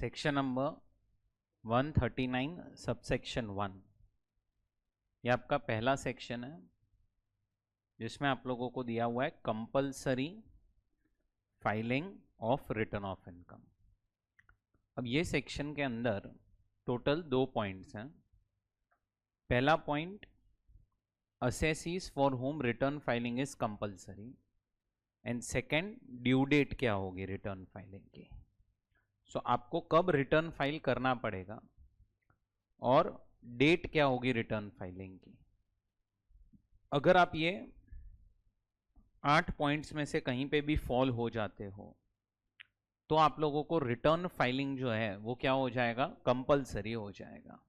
Section number 139 subsection 1 ये आपका पहला सेक्शन है जिसमें आप लोगों को दिया हुआ है compulsory filing of return of income. अब ये सेक्शन के अंदर टोटल 2 पॉइंट्स हैं। पहला point, assessees for home return filing is compulsory, and second, due date क्या होगी रिटर्न फाइलिंग की। सो आपको कब रिटर्न फाइल करना पड़ेगा और डेट क्या होगी रिटर्न फाइलिंग की। अगर आप ये 8 पॉइंट्स में से कहीं पे भी फॉल हो जाते हो तो आप लोगों को रिटर्न फाइलिंग जो है वो क्या हो जाएगा, कंपल्सरी हो जाएगा।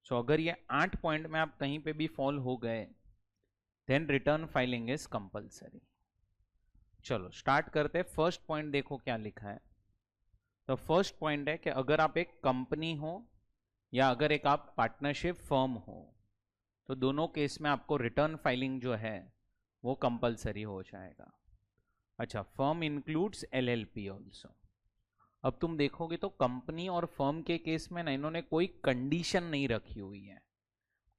सो अगर ये 8 पॉइंट में आप कहीं पे भी फॉल हो गए then return filing is compulsory. चलो स्टार्ट करते हैं। फर्स्ट पॉइंट देखो क्या लिखा है। तो फर्स्ट पॉइंट है कि अगर आप एक कंपनी हो या अगर एक आप पार्टनरशिप फर्म हो तो दोनों केस में आपको रिटर्न फाइलिंग जो है वो कंपलसरी हो जाएगा। अच्छा, फर्म इंक्लूड्स एलएलपी ऑल्सो। अब तुम देखोगे तो कंपनी और फर्म के केस में ना इन्होंने कोई कंडीशन नहीं रखी हुई है।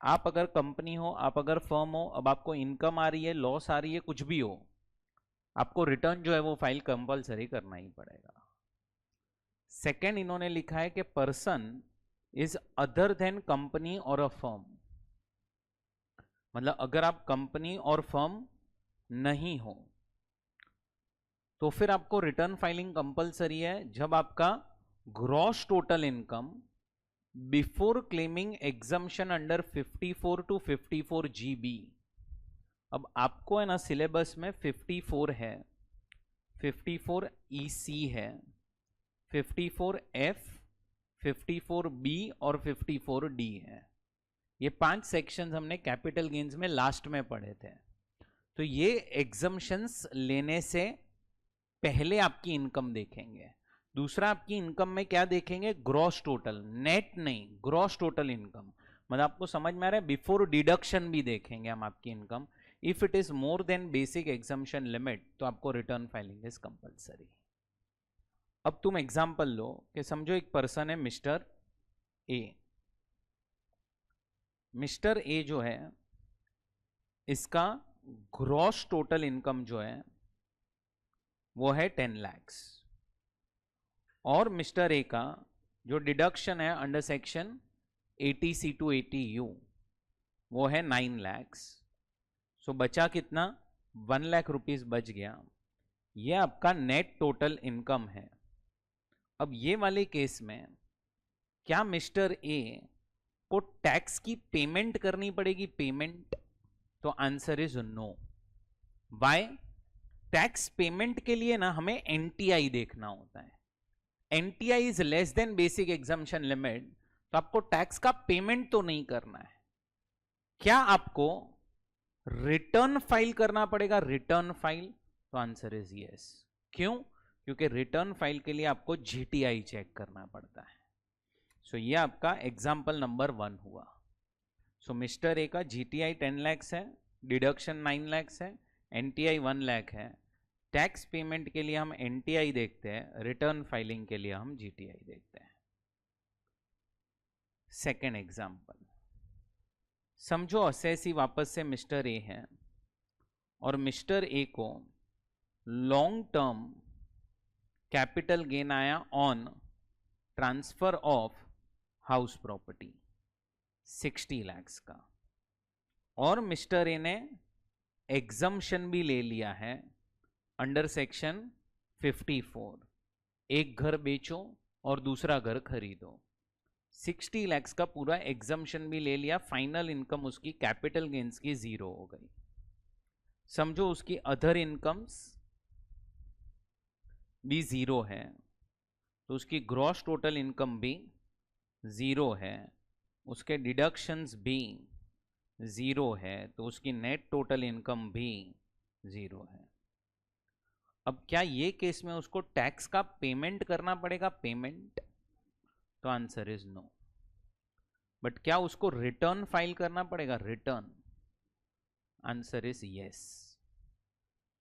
आप अगर कंपनी हो, आप अगर फर्म हो, अब आपको इनकम आ रही है, लॉस आ रही है, कुछ भी हो, आपको रिटर्न जो है वो फाइल कंपलसरी करना ही पड़ेगा। सेकेंड इन्होंने लिखा है कि person is other than company और अ फर्म। मतलब अगर आप कंपनी और फर्म नहीं हो तो फिर आपको रिटर्न फाइलिंग कंपलसरी है जब आपका gross total income before claiming exemption under 54 to 54 GB। अब आपको है ना सिलेबस में 54 है, 54 EC है, 54F, 54B और 54D है। ये 5 सेक्शंस हमने कैपिटल गेन्स में लास्ट में पढ़े थे। तो ये एग्जम्पशंस लेने से पहले आपकी इनकम देखेंगे। दूसरा, आपकी इनकम में क्या देखेंगे, ग्रॉस टोटल, नेट नहीं, ग्रॉस टोटल इनकम। मतलब आपको समझ में आ रहा है, बिफोर डिडक्शन भी देखेंगे हम आपकी income. If it is more then basic exemption limit तो आपको रिटर्न फाइलिंग इज कंपलसरी। अब तुम एग्जांपल लो कि समझो एक पर्सन है मिस्टर ए। मिस्टर ए जो है इसका ग्रॉस टोटल इनकम जो है वो है 10 लाख और मिस्टर ए का जो डिडक्शन है under section 80C to 80U वो है 9 लाख। सो बचा कितना, 1 लाख रुपीस बच गया। ये आपका नेट टोटल इनकम है। अब ये वाले केस में क्या मिस्टर ए को टैक्स की पेमेंट करनी पड़ेगी, पेमेंट? तो answer is no. By tax payment के लिए ना हमें एनटीआई देखना होता है। NTI is less than basic exemption limit, तो आपको टैक्स का पेमेंट तो नहीं करना है। क्या आपको रिटर्न फाइल करना पड़ेगा, रिटर्न फाइल? तो आंसर इज यस। क्यों? क्योंकि रिटर्न फाइल के लिए आपको जीटीआई चेक करना पड़ता है। सो ये आपका एग्जाम्पल नंबर 1 हुआ। सो मिस्टर ए का जीटीआई 10 लाख है, डिडक्शन 9 लाख है, एनटीआई 1 लाख है। टैक्स पेमेंट के लिए हम एनटीआई देखते हैं, रिटर्न फाइलिंग के लिए हम जीटीआई देखते हैं। सेकेंड एग्जाम्पल, समझो असेसी वापस से मिस्टर ए है और मिस्टर ए को लॉन्ग टर्म कैपिटल गेन आया on transfer of house property 60 lakh का, और मिस्टर ए ने एग्जम्पशन भी ले लिया है अंडर सेक्शन 54। एक घर बेचो और दूसरा घर खरीदो, 60 लाख का पूरा एग्जम्पशन भी ले लिया। फाइनल इनकम उसकी कैपिटल गेन्स की 0 हो गई। समझो उसकी अदर इनकम्स भी 0 है तो उसकी ग्रॉस टोटल इनकम भी 0 है, उसके डिडक्शंस भी 0 है, तो उसकी नेट टोटल इनकम भी 0 है। अब क्या ये केस में उसको टैक्स का पेमेंट करना पड़ेगा, पेमेंट? तो आंसर इज नो। बट क्या उसको रिटर्न फाइल करना पड़ेगा, रिटर्न? Answer is yes.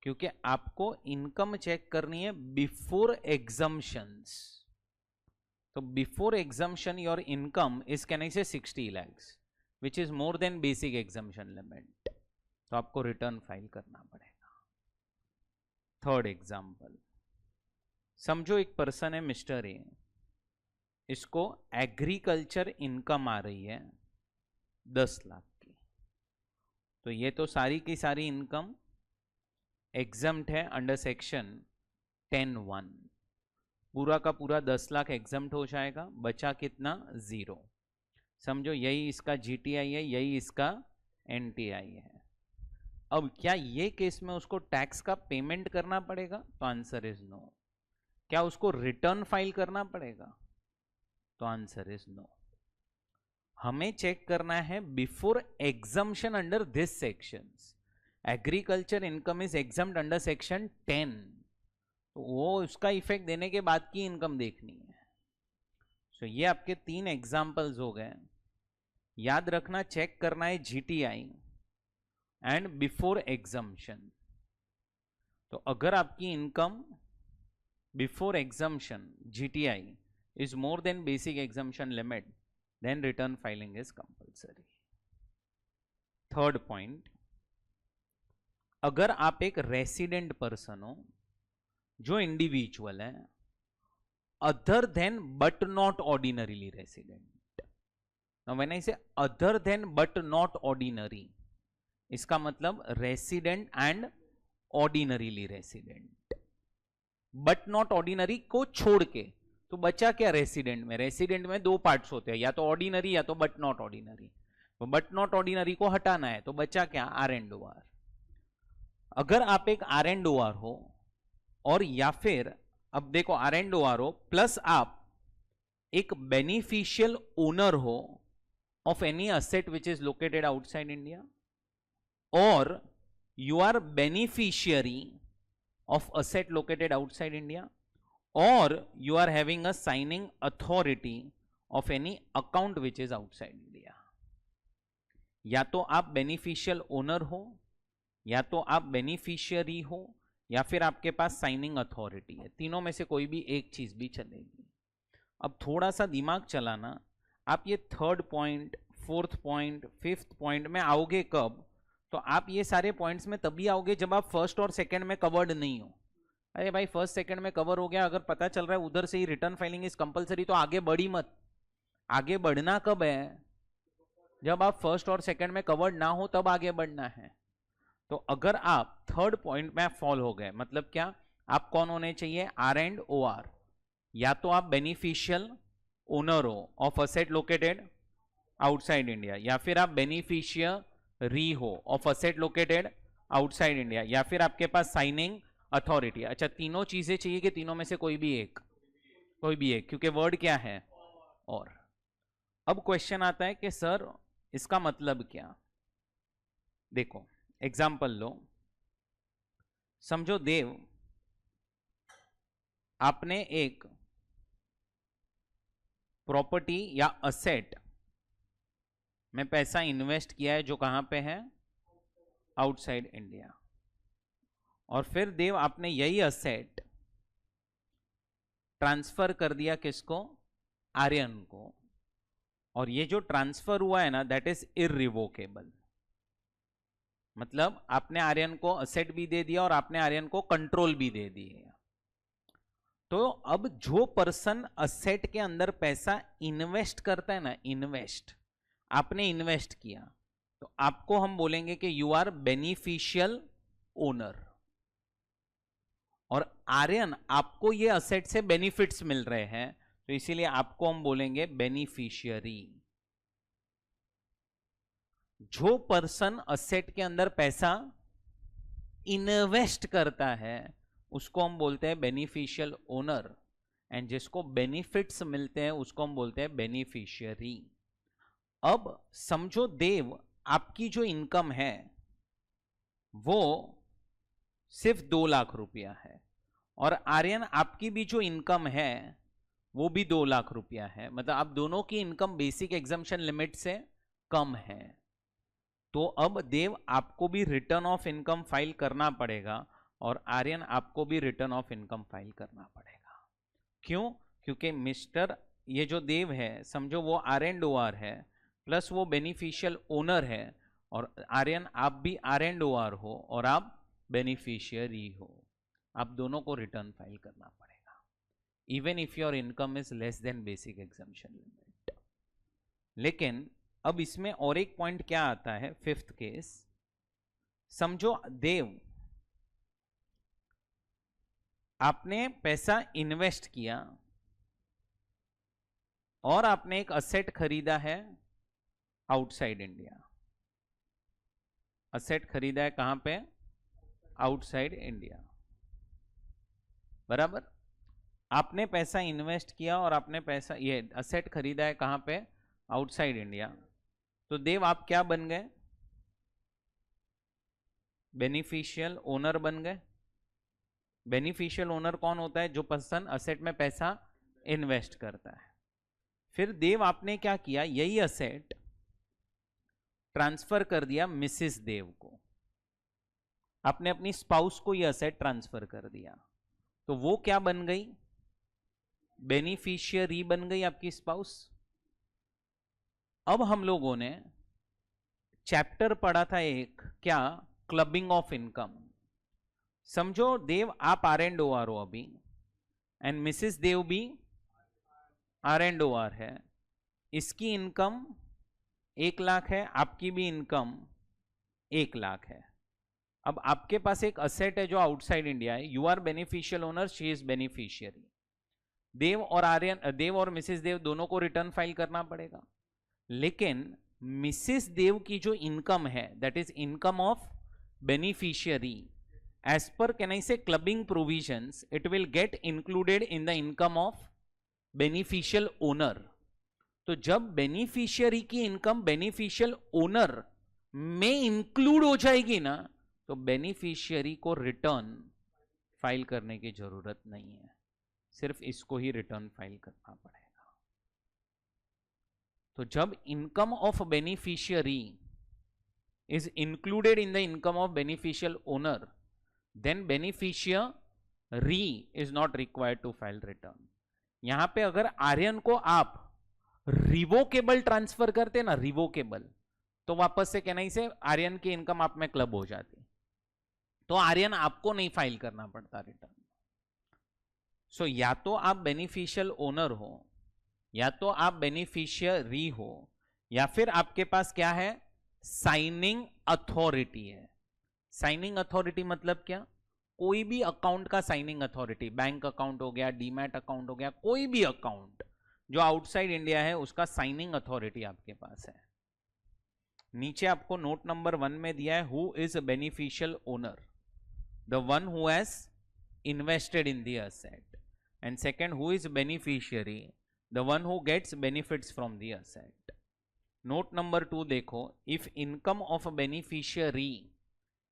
क्योंकि आपको इनकम चेक करनी है बिफोर एग्जम्पशंस। तो before exemption your income is can I से 60 lakhs which is more then basic exemption limit, तो आपको रिटर्न फाइल करना पड़ेगा। थर्ड एग्जाम्पल, समझो एक पर्सन है मिस्टर ए, इसको एग्रीकल्चर इनकम आ रही है 10 लाख की, तो ये तो सारी की सारी इनकम एग्जम्प्ट है अंडर सेक्शन 10(1). पूरा का पूरा 10 लाख एग्जम्प्ट हो जाएगा, बचा कितना 0। समझो यही इसका जीटीआई है, यही इसका एनटीआई है। अब क्या ये केस में उसको टैक्स का पेमेंट करना पड़ेगा? तो आंसर इज नो। क्या उसको रिटर्न फाइल करना पड़ेगा? तो आंसर इज नो। हमें चेक करना है before exemption under this sections. Agriculture income is exempt under section 10, तो वो उसका इफेक्ट देने के बाद की इनकम देखनी है। सो ये आपके 3 एग्जाम्पल्स हो गए। याद रखना, चेक करना है जीटीआई एंड बिफोर एग्जम्पशन। तो अगर आपकी income before exemption GTI is more than basic exemption limit, then return filing is compulsory. Third point, अगर आप एक रेसिडेंट पर्सन हो जो इंडिविजुअल है other than but not ordinarily resident. Now when I say other than but not ordinary, इसका मतलब resident and ordinarily resident. But not ordinary को छोड़ के तो बचा क्या रेसिडेंट में? रेसिडेंट में 2 पार्ट्स होते हैं, या तो ऑर्डिनरी या तो बट नॉट ऑर्डिनरी। तो बट नॉट ऑर्डिनरी को हटाना है, तो बचा क्या? R and O R. अगर आप एक आर एंड ओ आर हो, और या फिर अब देखो आर एंड ओ आर हो प्लस आप एक बेनिफिशियल ओनर हो of any asset which is located outside India, और you are beneficiary of asset located outside India, or you are having a signing authority of any account which is outside India। या तो आप beneficial owner हो, या तो आप beneficiary हो, या फिर आपके पास साइनिंग अथॉरिटी है। तीनों में से कोई भी एक चीज भी चलेगी। अब थोड़ा सा दिमाग चलाना, आप ये third point, fourth point, fifth point में आओगे कब? तो आप ये सारे पॉइंट्स में तभी आओगे जब आप फर्स्ट और सेकेंड में कवर्ड नहीं हो। अरे भाई फर्स्ट सेकंड में कवर हो गया, अगर पता चल रहा है उधर से ही रिटर्न फाइलिंग इज कंपलसरी, तो आगे बढ़ी मत। आगे बढ़ना कब है? जब आप फर्स्ट और सेकंड में कवर्ड ना हो तब आगे बढ़ना है। तो अगर आप थर्ड पॉइंट में फॉल हो गए, मतलब क्या? आप कौन होने चाहिए? R and O R. या तो आप बेनिफिशियल ओनर हो of asset located outside India, या फिर आप बेनिफिशियरी हो of asset located outside India, या फिर आपके पास साइनिंग अथॉरिटी। अच्छा, तीनों चीजें चाहिए कि तीनों में से कोई भी एक? कोई भी एक, क्योंकि वर्ड क्या है? और। अब क्वेश्चन आता है कि सर इसका मतलब क्या? देखो एग्जाम्पल लो, समझो देव, आपने एक प्रॉपर्टी या असेट में पैसा इन्वेस्ट किया है जो कहां पे है? Outside India. और फिर देव आपने यही असेट ट्रांसफर कर दिया किसको? आर्यन को। और ये जो ट्रांसफर हुआ है ना, दैट इज इररिवोकेबल। मतलब आपने आर्यन को असेट भी दे दिया और आपने आर्यन को कंट्रोल भी दे दिया। तो अब जो पर्सन असेट के अंदर पैसा इन्वेस्ट करता है ना, इन्वेस्ट, आपने इन्वेस्ट किया, तो आपको हम बोलेंगे कि यू आर बेनिफिशियल ओनर। और आर्यन आपको ये असेट से बेनिफिट्स मिल रहे हैं, तो इसीलिए आपको हम बोलेंगे बेनिफिशियरी। जो पर्सन असेट के अंदर पैसा इन्वेस्ट करता है उसको हम बोलते हैं बेनिफिशियल ओनर, एंड जिसको बेनिफिट्स मिलते हैं उसको हम बोलते हैं बेनिफिशियरी। अब समझो देव, आपकी जो इनकम है वो सिर्फ 2 लाख रुपया है, और आर्यन आपकी भी जो इनकम है वो भी 2 लाख रुपया है। मतलब आप दोनों की इनकम बेसिक एग्जम्पशन लिमिट से कम है। तो अब देव आपको भी रिटर्न ऑफ इनकम फाइल करना पड़ेगा, और आर्यन आपको भी रिटर्न ऑफ इनकम फाइल करना पड़ेगा। क्यों? क्योंकि मिस्टर ये जो देव है समझो वो R&OR है प्लस वो बेनिफिशियल ओनर है, और आर्यन आप भी R&OR हो और आप बेनिफिशियरी हो, आप दोनों को रिटर्न फाइल करना पड़ेगा even if your income is less than basic exemption limit. लेकिन अब इसमें और एक पॉइंट क्या आता है, फिफ्थ केस, समझो देव आपने पैसा इन्वेस्ट किया और आपने एक असेट खरीदा है आउटसाइड इंडिया। असेट खरीदा है कहां पे, आउटसाइड इंडिया, बराबर। आपने पैसा इन्वेस्ट किया और आपने पैसा ये असेट खरीदा है कहां पे, आउटसाइड इंडिया। तो देव आप क्या बन गए, बेनिफिशियल ओनर बन गए। बेनिफिशियल ओनर कौन होता है, जो पर्सन असेट में पैसा इन्वेस्ट करता है। फिर देव आपने क्या किया, यही असेट ट्रांसफर कर दिया मिसिस देव को, आपने अपनी स्पाउस को यह असेट ट्रांसफर कर दिया, तो वो क्या बन गई, बेनिफिशियरी बन गई आपकी स्पाउस। अब हम लोगों ने चैप्टर पढ़ा था एक, क्या, क्लबिंग ऑफ इनकम। समझो देव आप R&OR हो अभी, एंड मिसिस देव भी R&OR है, इसकी इनकम 1 लाख है, आपकी भी इनकम 1 लाख है। अब आपके पास एक असेट है जो आउटसाइड इंडिया है, you are beneficial owner, she is beneficiary. Dev और मिसिस देव दोनों को रिटर्न फाइल करना पड़ेगा, लेकिन मिसिस देव की जो इनकम है that is income of beneficiary, as per can I say clubbing provisions, it will get included in the income of beneficial owner. तो जब बेनिफिशियरी की इनकम बेनिफिशियल ओनर में इंक्लूड हो जाएगी ना, तो बेनिफिशियरी को रिटर्न फाइल करने की जरूरत नहीं है, सिर्फ इसको ही रिटर्न फाइल करना पड़ेगा। तो जब income of beneficiary is included in the income of beneficial owner, then beneficiary is not required to file return. यहां पे अगर आर्यन को आप रिवोकेबल ट्रांसफर करते ना, रिवोकेबल, तो वापस से कहना से आर्यन की इनकम आप में क्लब हो जाती, तो आर्यन आपको नहीं फाइल करना पड़ता रिटर्न। सो या तो आप बेनिफिशियल ओनर हो, या तो आप बेनिफिशियरी हो, या फिर आपके पास क्या है, साइनिंग अथॉरिटी है। साइनिंग अथॉरिटी मतलब क्या, कोई भी अकाउंट का साइनिंग अथॉरिटी, बैंक अकाउंट हो गया, डीमैट अकाउंट हो गया, कोई भी अकाउंट जो आउटसाइड इंडिया है उसका साइनिंग अथॉरिटी आपके पास है। नीचे आपको नोट नंबर 1 में दिया है, who is beneficial owner, the one who has invested in the asset, and second who is beneficiary, the one who gets benefits from the asset. Note number 2 देखो, if income of beneficiary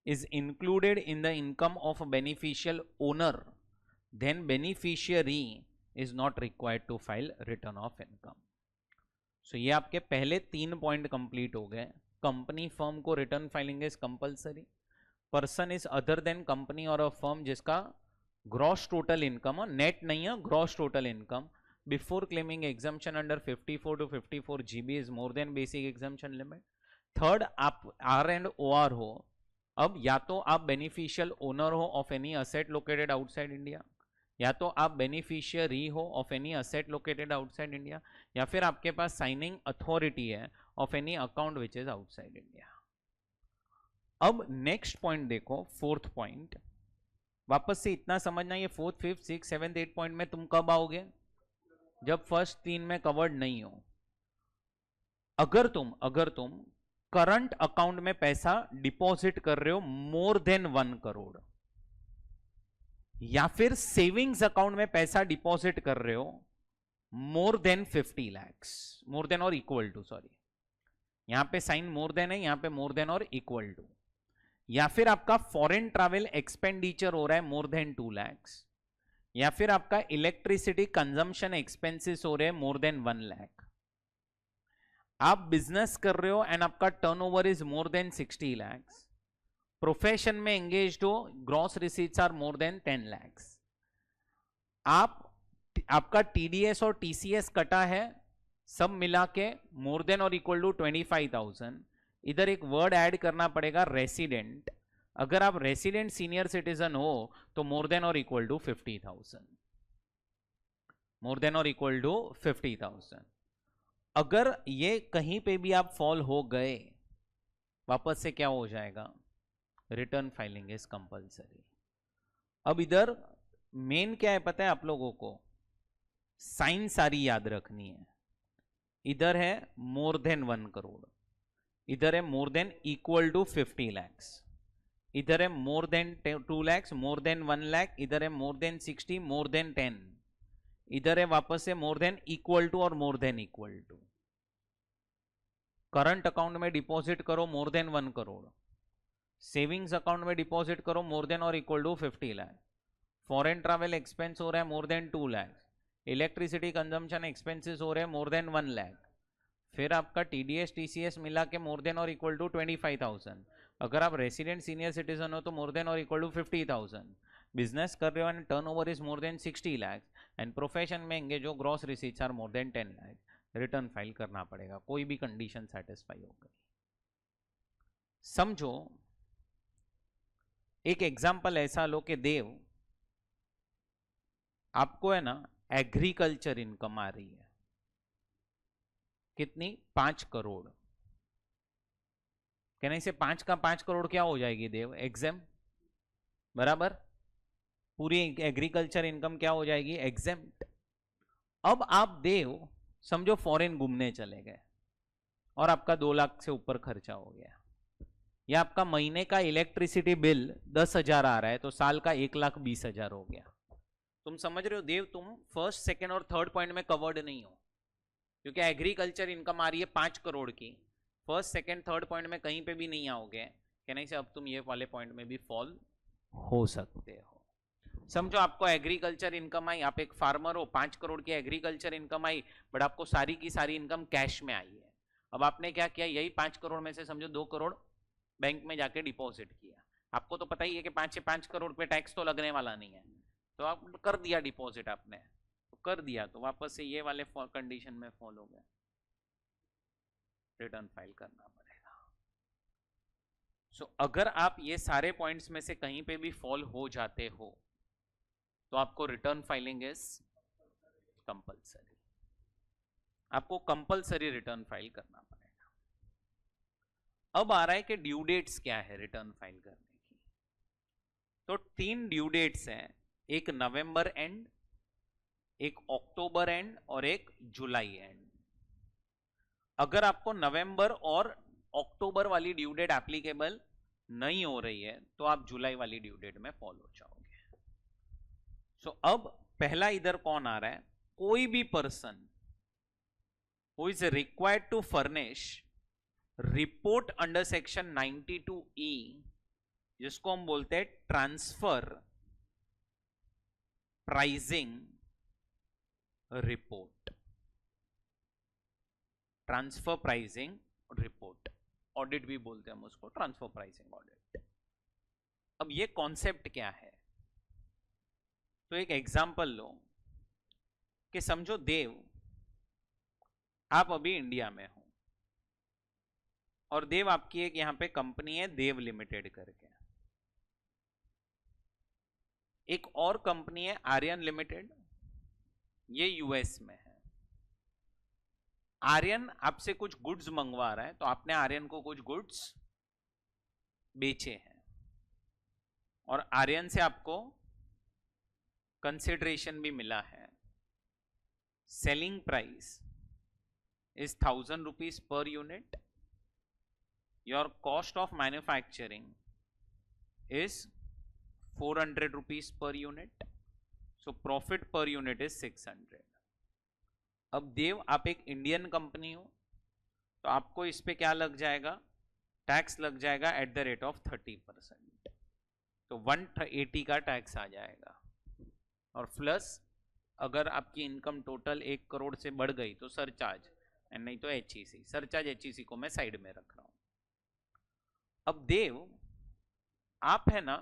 is included in the income of beneficial owner, then beneficiary is not required to file return of income. So ये आपके पहले 3 point complete हो गए। Company firm को return filing is compulsory, person is other than company और a firm जिसका gross total income, और net नहीं है, gross total income before claiming exemption under 54 to 54 GB is more then basic exemption limit. Third, आप R&OR हो, अब या तो आप बेनिफिशियल ओनर हो of any asset located outside India, या तो आप बेनिफिशियरी हो of any asset located outside India, या फिर आपके पास साइनिंग अथॉरिटी है of any account which is outside India. अब नेक्स्ट पॉइंट देखो, फोर्थ पॉइंट, वापस से इतना समझना, ये 4th 5th 6th 7th 8th point में तुम कब आओगे, जब फर्स्ट 3 में कवर्ड नहीं हो। अगर तुम करंट अकाउंट में पैसा डिपॉजिट कर रहे हो मोर देन 1 करोड़, या फिर सेविंग्स अकाउंट में पैसा डिपॉजिट कर रहे हो मोर देन 50 lakhs, मोर देन और इक्वल टू, सॉरी यहां पे साइन मोर देन है, यहां पे मोर देन और इक्वल टू, या फिर आपका फॉरेन ट्रैवल एक्सपेंडिचर हो रहा है मोर देन 2 lakhs, या फिर आपका इलेक्ट्रिसिटी कंजम्पशन एक्सपेंसेस हो रहे हैं मोर देन 1 lakh, आप बिजनेस कर रहे हो एंड आपका turnover is more than 60 lakhs, profession में एंगेज्ड हो, gross receipts are more than 10 lakhs, आप आपका टीडीएस और टीसीएस कटा है, सब मिला के मोर देन और इक्वल टू 25,000। इधर एक वर्ड ऐड करना पड़ेगा रेसिडेंट। अगर आप रेसिडेंट सीनियर सिटीजन हो तो मोर देन और इक्वल टू 50,000, मोर देन और इक्वल टू 50,000। अगर ये कहीं पे भी आप फॉल हो गए, वापस से क्या हो जाएगा, रिटर्न फाइलिंग इज कंपलसरी। अब इधर मेन क्या है पता है आप लोगों को, साइन सारी याद रखनी है। इधर है मोर देन 1 करोड़, इधर है more than equal to 50 lakhs, इधर है more than 2 lakhs, more than 1 lakh, इधर है मोर देन 60, मोर देन 10, इधर है वापस से मोर देन इक्वल टू और more than equal to. Current account में डिपॉजिट करो more than 1 crore, savings account में डिपॉजिट करो मोर देन और equal to 50 lakh, foreign travel expense हो रहा है more than 2 lakh, electricity consumption expenses हो रहे हैं मोर देन 1 लाख, फिर आपका टीडीएस टीसीएस मिला के मोर देन और इक्वल टू 25,000। अगर आप रेसिडेंट सीनियर सिटीजन हो तो मोर देन और इक्वल टू 50,000। बिजनेस कर रहे हो and turnover is more than 60 lakh and profession में एंगेज हो, gross receipts are more than 10 lakh, return file करना पड़ेगा, कोई भी कंडीशन सेटिस्फाई हो गई। समझो एक एग्जांपल ऐसा लो कि देव आपको है ना एग्रीकल्चर इनकम आ रही है, कितनी, 5 करोड़। कहने से 5 का 5 करोड़ क्या हो जाएगी देव, एग्जाम, बराबर, पूरी एग्रीकल्चर इनकम क्या हो जाएगी, एग्जेम्प्ट। अब आप देव समझो फॉरेन घूमने चले गए और आपका 2 लाख से ऊपर खर्चा हो गया, या आपका महीने का इलेक्ट्रिसिटी बिल 10,000 आ रहा है तो साल का 1,20,000 हो गया। तुम समझ रहे हो देव, तुम फर्स्ट सेकंड और थर्ड पॉइंट में कवर्ड नहीं हो, क्योंकि एग्रीकल्चर इनकम आ रही है 5 करोड़ की, फर्स्ट सेकंड थर्ड पॉइंट में कहीं पे भी नहीं आओगे, कहने से अब तुम ये वाले पॉइंट में भी फॉल हो सकते हो। समझो आपको एग्रीकल्चर इनकम आई, आप एक फार्मर हो, 5 करोड़ की एग्रीकल्चर इनकम आई, बट आपको सारी की सारी इनकम कैश में आई है। अब आपने क्या किया, यही 5 करोड़ में से समझो 2 करोड़ बैंक में जाके डिपॉजिट किया। आपको तो पता ही है कि 5 से 5 करोड़ पे टैक्स तो लगने वाला नहीं है, तो आप कर दिया डिपॉजिट, आपने तो कर दिया, तो वापस से ये वाले कंडीशन में फॉल हो गया, रिटर्न फाइल करना पड़ेगा। सो अगर आप ये सारे पॉइंट्स में से कहीं पे भी फॉल हो जाते हो तो आपको रिटर्न फाइलिंग इज कंपलसरी, आपको कंपलसरी रिटर्न फाइल करना पड़ेगा। अब आ रहा है कि ड्यू डेट्स क्या है रिटर्न फाइल करने की। तो 3 ड्यू डेट्स हैं, एक नवंबर एंड, एक अक्टूबर एंड और एक जुलाई एंड। अगर आपको नवंबर और अक्टूबर वाली ड्यू डेट एप्लीकेबल नहीं हो रही है तो आप जुलाई वाली ड्यू डेट में फॉलो हो जाओगे। सो अब पहला इधर कौन आ रहा है, कोई भी person who is required to furnish report under section 92E, जिसको हम बोलते हैं transfer pricing report, transfer pricing report, audit भी बोलते हैं हम उसको, ट्रांसफर प्राइसिंग ऑडिट। अब ये कॉन्सेप्ट क्या है, तो एक एग्जांपल लो कि समझो देव आप अभी इंडिया में हो और देव आपकी एक यहां पे कंपनी है देव लिमिटेड करके, एक और कंपनी है आर्यन लिमिटेड, ये यूएस में है। आर्यन आपसे कुछ गुड्स मंगवा रहा है तो आपने आर्यन को कुछ गुड्स बेचे हैं और आर्यन से आपको कंसिडरेशन भी मिला है। Selling price is 1,000 rupees per unit. Your cost of manufacturing is 400 rupees per unit. So profit per unit is 600. अब देव आप एक इंडियन कंपनी हो तो आपको इस पे क्या लग जाएगा, टैक्स लग जाएगा एट द रेट ऑफ 30%, तो 180 का टैक्स आ जाएगा। और प्लस अगर आपकी इनकम टोटल 1 करोड़ से बढ़ गई तो सरचार्ज, नहीं तो HEC, सरचार्ज HEC को मैं साइड में रख रहा हूं। अब देव आप है ना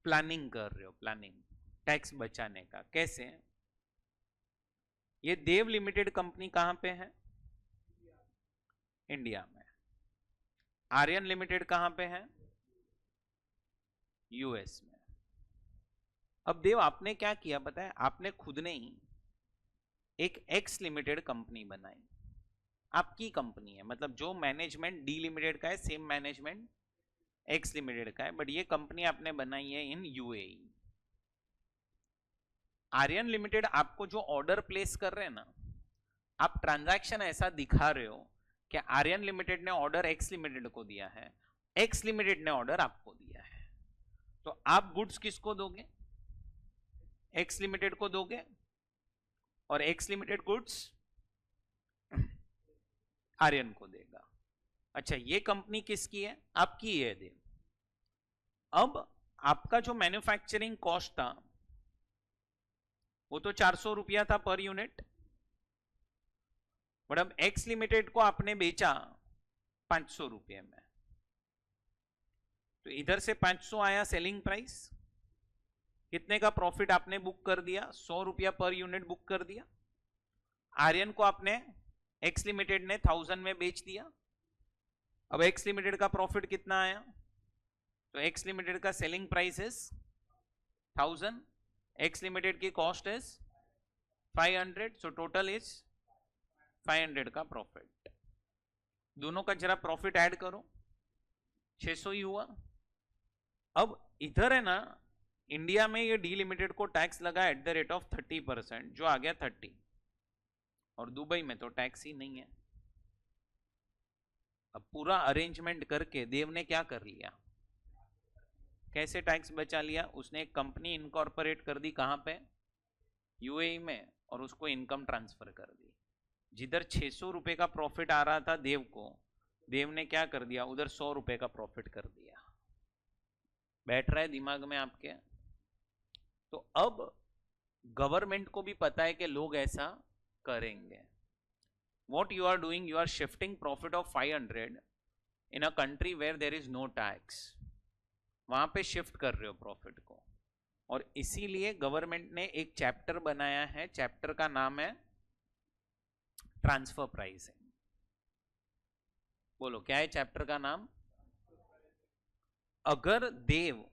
प्लानिंग कर रहे हो, प्लानिंग टैक्स बचाने का, कैसे, ये देव लिमिटेड कंपनी कहां पे है? इंडिया में। आर्यन लिमिटेड कहां पे है? यूएस में। अब देव आपने क्या किया पता है? आपने खुद ने ही एक एक्स लिमिटेड कंपनी बनाई। आपकी कंपनी है, मतलब जो मैनेजमेंट डी लिमिटेड का है सेम मैनेजमेंट एक्स लिमिटेड का है, बट ये कंपनी आपने बनाई है इन यूएई। आर्यन लिमिटेड आपको जो ऑर्डर प्लेस कर रहे हैं ना, आप ट्रांजैक्शन ऐसा दिखा रहे हो कि आर्यन लिमिटेड ने ऑर्डर एक्स लिमिटेड को दिया है, एक्स लिमिटेड ने ऑर्डर आपको दिया है, तो आप गुड्स किसको दोगे? एक्स लिमिटेड को दोगे, और एक्स लिमिटेड गुड्स आर्यन को देगा। अच्छा, ये कंपनी किसकी है? आपकी है देव। अब आपका जो मैन्युफैक्चरिंग कॉस्ट था वो तो 400 रुपया था पर यूनिट, बट अब एक्स लिमिटेड को आपने बेचा 500 रुपये में, तो इधर से 500 आया सेलिंग प्राइस, कितने का प्रॉफिट आपने बुक कर दिया? 100 रुपया पर यूनिट बुक कर दिया। आर्यन को आपने एक्स लिमिटेड ने 1000 में बेच दिया। अब एक्स लिमिटेड का प्रॉफिट कितना आया? तो एक्स लिमिटेड का selling price is 1000, X limited की cost is 500, so total is 500 का प्रॉफिट। दोनों का जरा प्रॉफिट ऐड करो, 600 ही हुआ। अब इधर है ना, इंडिया में ये डी लिमिटेड को टैक्स लगा एट द रेट ऑफ 30%, जो आ गया 30, और दुबई में तो टैक्स ही नहीं है। अब पूरा अरेंजमेंट करके देव ने क्या कर लिया? कैसे टैक्स बचा लिया? उसने एक कंपनी इनकॉर्पोरेट कर दी, कहां पे? यूएई में, और उसको इनकम ट्रांसफर कर दी। जिधर 600 रुपए का प्रॉफिट आ रहा था देव को, देव ने क्या कर दिया? उधर 100 रुपए का प्रॉफिट कर दिया। बैठ रहा है दिमाग में आपके? तो अब गवर्नमेंट को भी पता है कि लोग ऐसा करेंगे। What you are doing, you are shifting profit of 500 in a country where there is no tax, वहां पे शिफ्ट कर रहे हो प्रॉफिट को, और इसीलिए गवर्नमेंट ने एक चैप्टर बनाया है, चैप्टर का नाम है ट्रांसफर प्राइसिंग। बोलो क्या है चैप्टर का नाम? अगर देव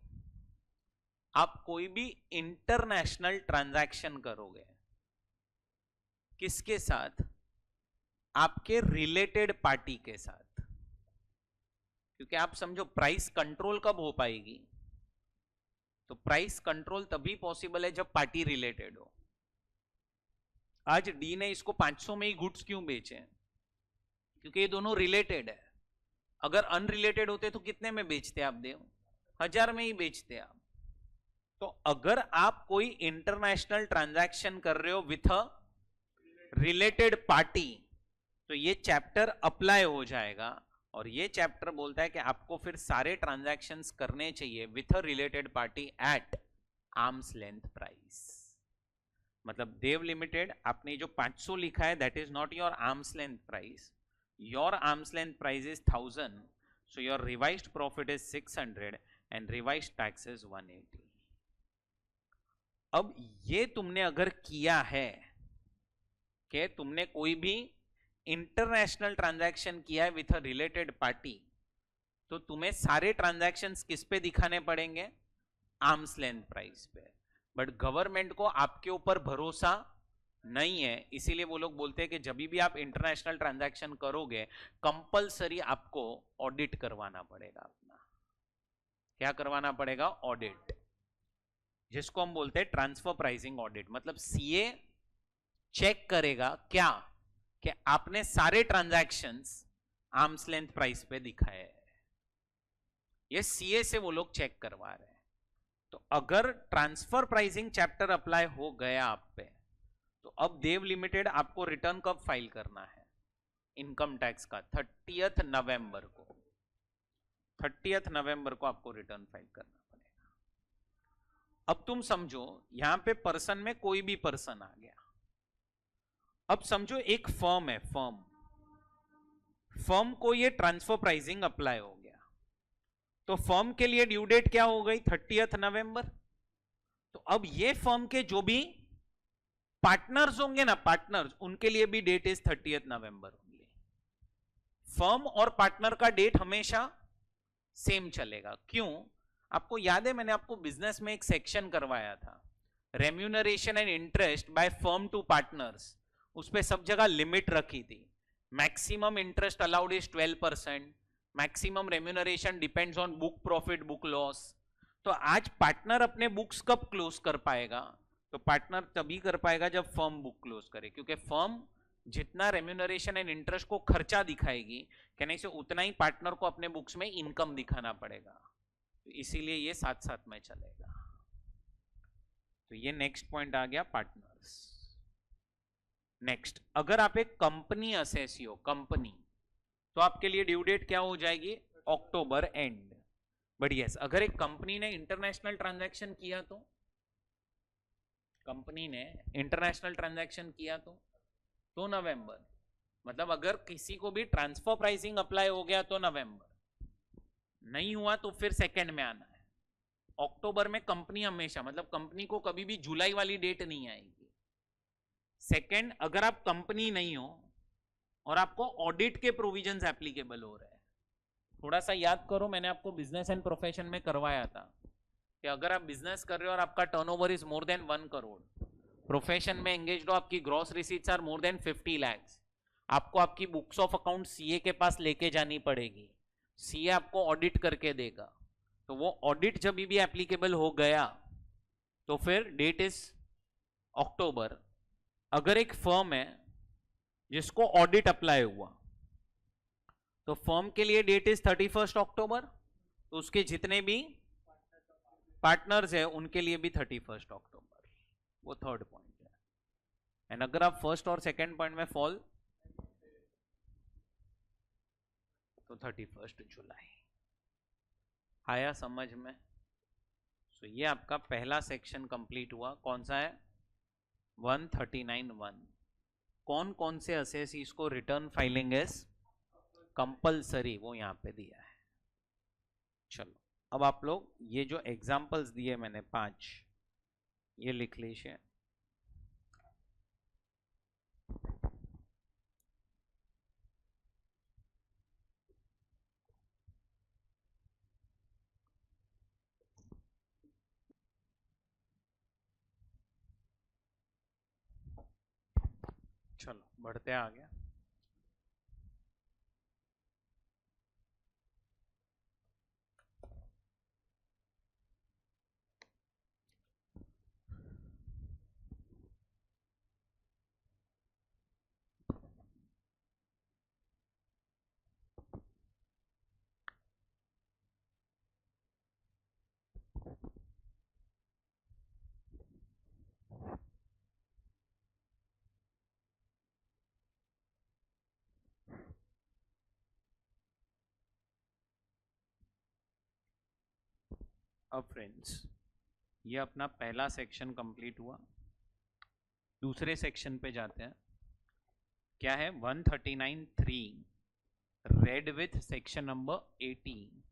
आप कोई भी इंटरनेशनल ट्रांजैक्शन करोगे, किसके साथ? आपके रिलेटेड पार्टी के साथ, क्योंकि आप समझो प्राइस कंट्रोल कब हो पाएगी? तो प्राइस कंट्रोल तभी पॉसिबल है जब पार्टी रिलेटेड हो। आज डी ने इसको 500 में ही गुड्स क्यों बेचे? क्योंकि ये दोनों रिलेटेड है। अगर अनरिलेटेड होते तो कितने में बेचते आप देव? 1000 में ही बेचते आप। तो अगर आप कोई इंटरनेशनल ट्रांजैक्शन कर रहे हो विथ अ रिलेटेड पार्टी, तो ये चैप्टर अप्लाई हो जाएगा, और ये चैप्टर बोलता है कि आपको फिर सारे ट्रांजैक्शंस करने चाहिए with a related party at arms length price. मतलब देव लिमिटेड, आपने जो 500 लिखा है that is not your arms length price, your arms length price is 1000, so your revised profit is 600 and revised tax is 180। अब ये तुमने अगर किया है कि तुमने कोई भी इंटरनेशनल ट्रांजैक्शन किया है विथ अ रिलेटेड पार्टी, तो तुम्हें सारे ट्रांजैक्शंस किस पे दिखाने पड़ेंगे? आर्म्स लेंथ प्राइस पे। बट गवर्नमेंट को आपके ऊपर भरोसा नहीं है, इसीलिए वो लोग बोलते हैं कि जब भी आप इंटरनेशनल ट्रांजैक्शन करोगे कंपलसरी आपको ऑडिट करवाना पड़ेगा अपना। क्या करवाना पड़ेगा? ऑडिट, जिसको हम बोलते हैं ट्रांसफर प्राइसिंग ऑडिट। मतलब सीए चेक करेगा क्या कि आपने सारे ट्रांजैक्शंस आर्म्स लेंथ प्राइस पे दिखाए हैं। ये सीए से वो लोग चेक करवा रहे हैं। तो अगर ट्रांसफर प्राइसिंग चैप्टर अप्लाई हो गया आप पे, तो अब देव लिमिटेड आपको रिटर्न कब फाइल करना है? इनकम टैक्स का 30th नवंबर को। 30th नवंबर को आपको रिटर्न फाइल करना पड़ेगा। अब तुम समझो यहां पे पर्सन में कोई भी पर्सन आ गया। अब समझो एक फर्म है, फर्म को ये ट्रांसफर प्राइसिंग अप्लाई हो गया, तो फर्म के लिए ड्यू डेट क्या हो गई? 30th नवंबर। तो अब ये फर्म के जो भी पार्टनर्स होंगे ना, पार्टनर्स, उनके लिए भी date is 30th November only. Firm और पार्टनर का डेट हमेशा सेम चलेगा। क्यों? आपको याद है मैंने आपको बिजनेस में एक सेक्शन करवाया था, remuneration and interest by firm to partners. उस पे सब जगह लिमिट रखी थी। Maximum interest allowed is 12%, maximum remuneration depends on book profit, book loss. तो आज पार्टनर अपने बुक्स कब क्लोज कर पाएगा? तो पार्टनर तभी कर पाएगा जब फर्म बुक क्लोज करे, क्योंकि फर्म जितना रेम्यूनरेशन एंड इंटरेस्ट को खर्चा दिखाएगी, कहने से उतना ही पार्टनर को अपने बुक्स में इनकम दिखाना पड़ेगा। तो इसीलिए ये साथ साथ में चलेगा। तो ये नेक्स्ट पॉइंट आ गया पार्टनर्स। नेक्स्ट, अगर आप एक कंपनी असेसी हो, कंपनी, तो आपके लिए ड्यू डेट क्या हो जाएगी? October and. बट यस, अगर एक कंपनी ने इंटरनेशनल ट्रांजैक्शन किया तो, कंपनी ने इंटरनेशनल ट्रांजैक्शन किया तो नवंबर। मतलब अगर किसी को भी ट्रांसफर प्राइसिंग अप्लाई हो गया तो नवंबर, नहीं हुआ तो फिर सेकंड में आना है। अक्टूबर में कंपनी हमेशा, मतलब कंपनी को कभी भी जुलाई वाली डेट नहीं आएगी। सेकंड, अगर आप कंपनी नहीं हो और आपको ऑडिट के प्रोविजंस एप्लीकेबल हो रहे हैं, थोड़ा सा याद करो, मैंने आपको बिजनेस एंड प्रोफेशन में करवाया था कि अगर आप बिजनेस कर रहे हो और आपका turnover is more than 1 crore, profession में एंगेज हो, आपकी gross receipts are more than 50 lakhs, आपको आपकी बुक्स ऑफ अकाउंट सीए के पास लेके जानी पड़ेगी। सीए आपको ऑडिट करके देगा। तो वो ऑडिट जब भी एप्लीकेबल हो गया तो फिर डेट इज अक्टूबर। अगर एक फर्म है जिसको ऑडिट अप्लाई हुआ तो फर्म के लिए डेट इज 31st अक्टूबर, तो उसके जितने भी पार्टनर्स है उनके लिए भी 31st अक्टूबर। वो थर्ड पॉइंट है। एंड अगर आप फर्स्ट और सेकंड पॉइंट में फॉल तो 31st जुलाई। आया समझ में? तो ये आपका पहला सेक्शन कंप्लीट हुआ। कौन सा है? 139(1). कौन कौन से असेसीज को रिटर्न फाइलिंग इज कंपलसरी, वो यहां पे दिया है। चलो अब आप लोग ये जो एग्जांपल्स दिए मैंने 5, ये लिख लीजिए। चलो बढ़ते आगे। अब फ्रेंड्स, ये अपना पहला सेक्शन कंप्लीट हुआ। दूसरे सेक्शन पे जाते हैं। क्या है? 139(3), red with section number 18,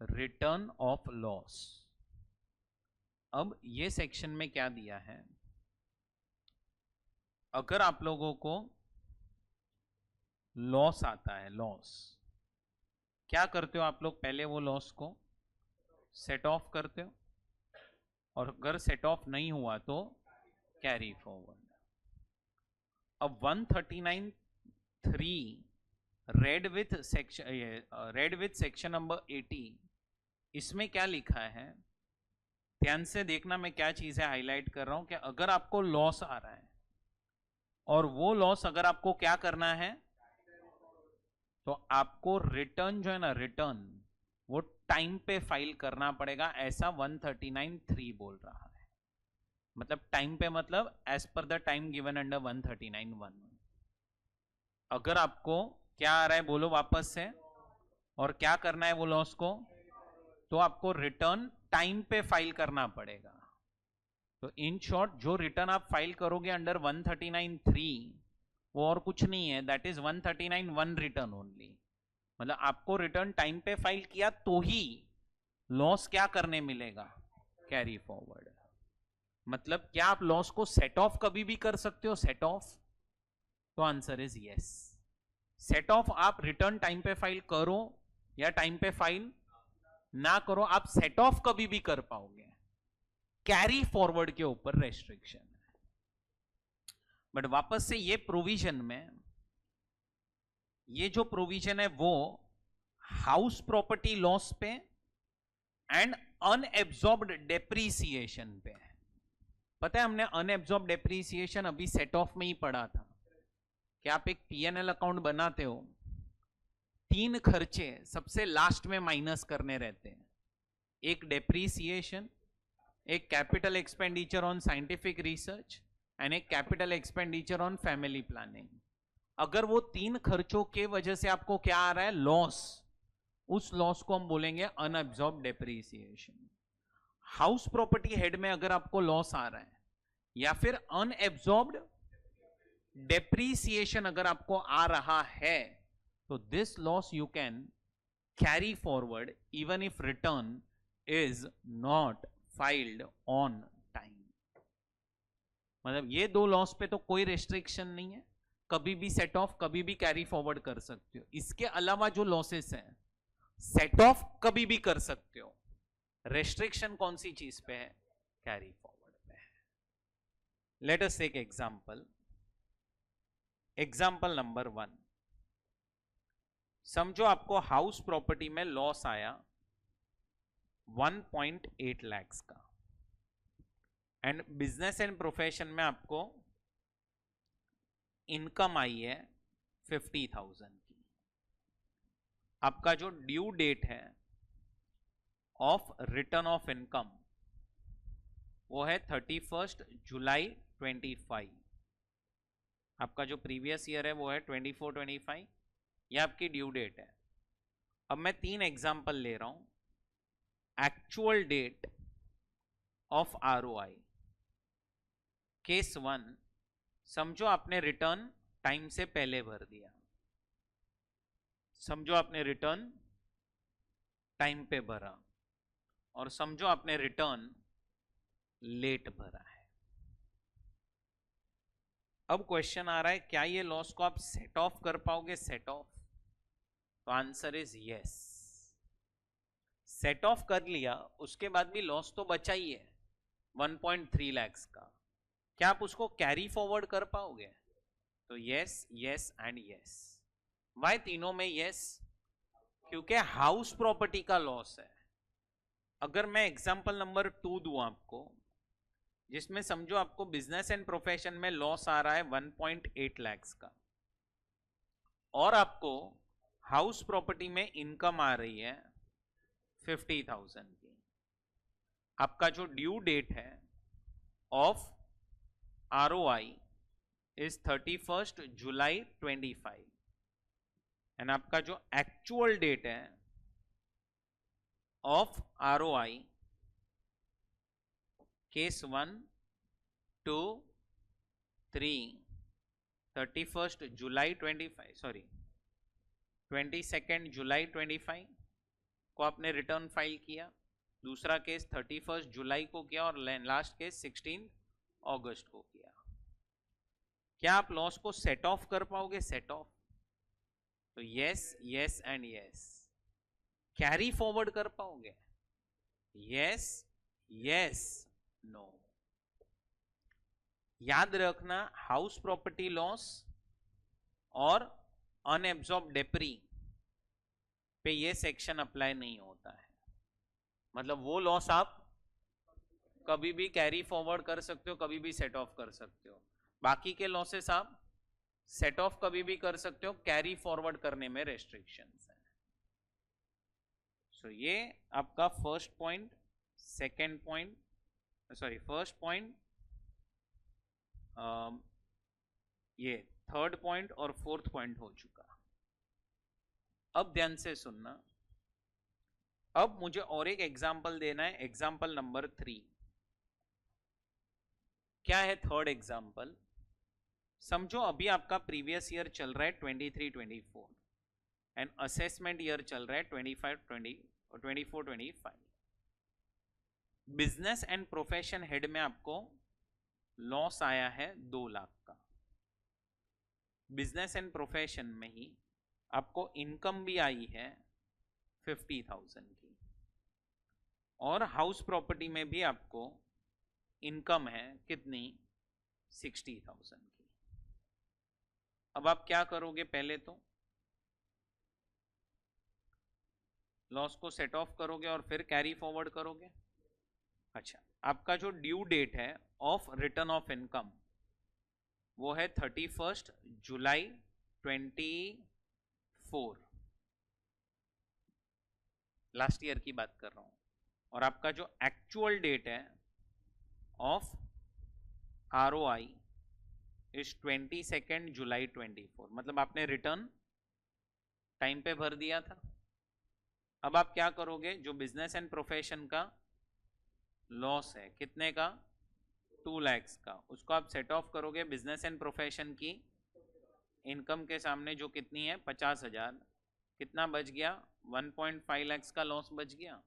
return of loss. अब ये सेक्शन में क्या दिया है? अगर आप लोगों को लॉस आता है, लॉस, क्या करते हो आप लोग? पहले वो लॉस को सेट ऑफ करते हो, और अगर सेट ऑफ नहीं हुआ तो कैरी फॉरवर्ड। अब 139(3), रेड विथ सेक्शन नंबर 80, इसमें क्या लिखा है? ध्यान से देखना मैं क्या चीजें हाईलाइट कर रहा हूं। कि अगर आपको लॉस आ रहा है और वो लॉस अगर आपको क्या करना है, तो आपको रिटर्न जो है ना, रिटर्न वो टाइम पे फाइल करना पड़ेगा, ऐसा 139(3) बोल रहा है। मतलब टाइम पे, मतलब as per the time given under 139(1). अगर आपको क्या आ रहा है बोलो वापस से, और क्या करना है वो लॉस को, तो आपको रिटर्न टाइम पे फाइल करना पड़ेगा। तो इन शॉर्ट, जो रिटर्न आप फाइल करोगे अंडर 139(3), वो और कुछ नहीं है, दैट इज 139(1) रिटर्न ओनली। मतलब आपको रिटर्न टाइम पे फाइल किया तो ही लॉस क्या करने मिलेगा? Carry forward. मतलब क्या आप लॉस को सेट ऑफ कभी भी कर सकते हो? सेट ऑफ, तो answer is yes. Set of आप रिटर्न टाइम पे फाइल करो या टाइम पे फाइल ना करो, आप सेट ऑफ कभी भी कर पाओगे। कैरी फॉरवर्ड के ऊपर रेस्ट्रिक्शन है। बट वापस से ये प्रोविजन में, ये जो प्रोविजन है वो हाउस प्रॉपर्टी लॉस पे एंड अनएब्सॉर्ब्ड डेप्रीसिएशन पे है। पता है हमने अनएब्सॉर्ब्ड डेप्रीसिएशन अभी सेट ऑफ में ही पढ़ा था कि आप एक पीएनएल अकाउंट बनाते हो, 3 खर्चे सबसे लास्ट में माइनस करने रहते हैं, एक डेप्रीसिएशन, एक capital expenditure on scientific research and एक capital expenditure on family planning. अगर वो 3 खर्चों के वजह से आपको क्या आ रहा है? लॉस, उस लॉस को हम बोलेंगे unabsorbed depreciation. House property head में अगर आपको लॉस आ रहा है या फिर अनएब्सॉर्ब्ड डेप्रीसिएशन अगर आपको आ रहा है, तो this loss you can carry forward even if return is not filed on time. मतलब ये 2 लॉस पे तो कोई रेस्ट्रिक्शन नहीं है, कभी भी सेट ऑफ कभी भी कैरी फॉरवर्ड कर सकते हो। इसके अलावा जो लॉसेस हैं सेट ऑफ कभी भी कर सकते हो, रेस्ट्रिक्शन कौन सी चीज पे है? कैरी फॉरवर्ड पे है। Let us take example. Example number 1, समझो आपको हाउस प्रॉपर्टी में लॉस आया 1.8 लाख का एंड बिजनेस एंड प्रोफेशन में आपको इनकम आई है 50,000 की। आपका जो ड्यू डेट है ऑफ रिटर्न ऑफ इनकम वो है 31 जुलाई 25। आपका जो प्रीवियस ईयर है वो है 24-25, ये आपकी ड्यू डेट है। अब मैं 3 एग्जांपल ले रहा हूं। Actual date of ROI। Case 1, समझो आपने रिटर्न टाइम से पहले भर दिया, समझो आपने रिटर्न टाइम पे भरा, और समझो आपने रिटर्न लेट भरा है। अब क्वेश्चन आ रहा है क्या ये लॉस को आप सेट ऑफ कर पाओगे? सेट ऑफ, तो answer is yes. Set off कर लिया, उसके बाद भी लॉस तो बचा ही है 1.3 लाख का, क्या आप उसको कैरी फॉरवर्ड कर पाओगे? तो yes, yes and yes. Why तीनों में यस? क्योंकि हाउस प्रॉपर्टी का लॉस है। अगर मैं एग्जांपल नंबर 2 दूं आपको, जिसमें समझो आपको बिजनेस एंड प्रोफेशन में लॉस आ रहा है 1.8 लाख का और आपको हाउस प्रॉपर्टी में इनकम आ रही है 50,000 की। आपका जो ड्यू डेट है of ROI is 31 July 25 and आपका जो एक्चुअल डेट है of ROI case 1, 2, 3 31 July 25 sorry 22 जुलाई 25 को आपने रिटर्न फाइल किया, दूसरा केस 31 जुलाई को किया और लास्ट केस 16 अगस्त को किया। क्या आप लॉस को सेट ऑफ कर पाओगे? सेट ऑफ, तो yes, yes and yes. Carry forward कर पाओगे? Yes, yes, no. याद रखना, हाउस प्रॉपर्टी लॉस और अनएब्सॉर्ब डेप्री पे ये सेक्शन अप्लाई नहीं होता है। मतलब वो लॉस आप कभी भी कैरी फॉरवर्ड कर सकते हो, कभी भी सेट ऑफ कर सकते हो। बाकी के लॉसेस आप सेट ऑफ कभी भी कर सकते हो, कैरी फॉरवर्ड करने में रेस्ट्रिक्शंस है। सो ये आपका first point, second point, sorry first point, ये थर्ड पॉइंट और फोर्थ पॉइंट हो चुका। अब ध्यान से सुनना, अब मुझे और एक एग्जाम्पल देना है, एग्जाम्पल नंबर 3। क्या है थर्ड एग्जाम्पल? समझो अभी आपका प्रीवियस ईयर चल रहा है 23-24 एंड असेसमेंट ईयर चल रहा है 24-25। बिजनेस एंड प्रोफेशन हेड में आपको लॉस आया है 2 लाख का। बिजनेस एंड प्रोफेशन में ही आपको इनकम भी आई है 50,000 की, और हाउस प्रॉपर्टी में भी आपको इनकम है कितनी, 60,000 की। अब आप क्या करोगे, पहले तो लॉस को सेट ऑफ करोगे और फिर कैरी फॉरवर्ड करोगे। अच्छा, आपका जो ड्यू डेट है ऑफ रिटर्न ऑफ इनकम वो है 31 जुलाई 24, लास्ट ईयर की बात कर रहा हूं। और आपका जो एक्चुअल डेट है ऑफ ROI इज 22 जुलाई 24, मतलब आपने रिटर्न टाइम पे भर दिया था। अब आप क्या करोगे, जो बिजनेस एंड प्रोफेशन का लॉस है कितने का, 2 लाख का, उसको आप सेट ऑफ करोगे बिजनेस एंड प्रोफेशन की इनकम के सामने, जो कितनी है 50,000। कितना बच गया, 1.5 लाख का लॉस बच गया।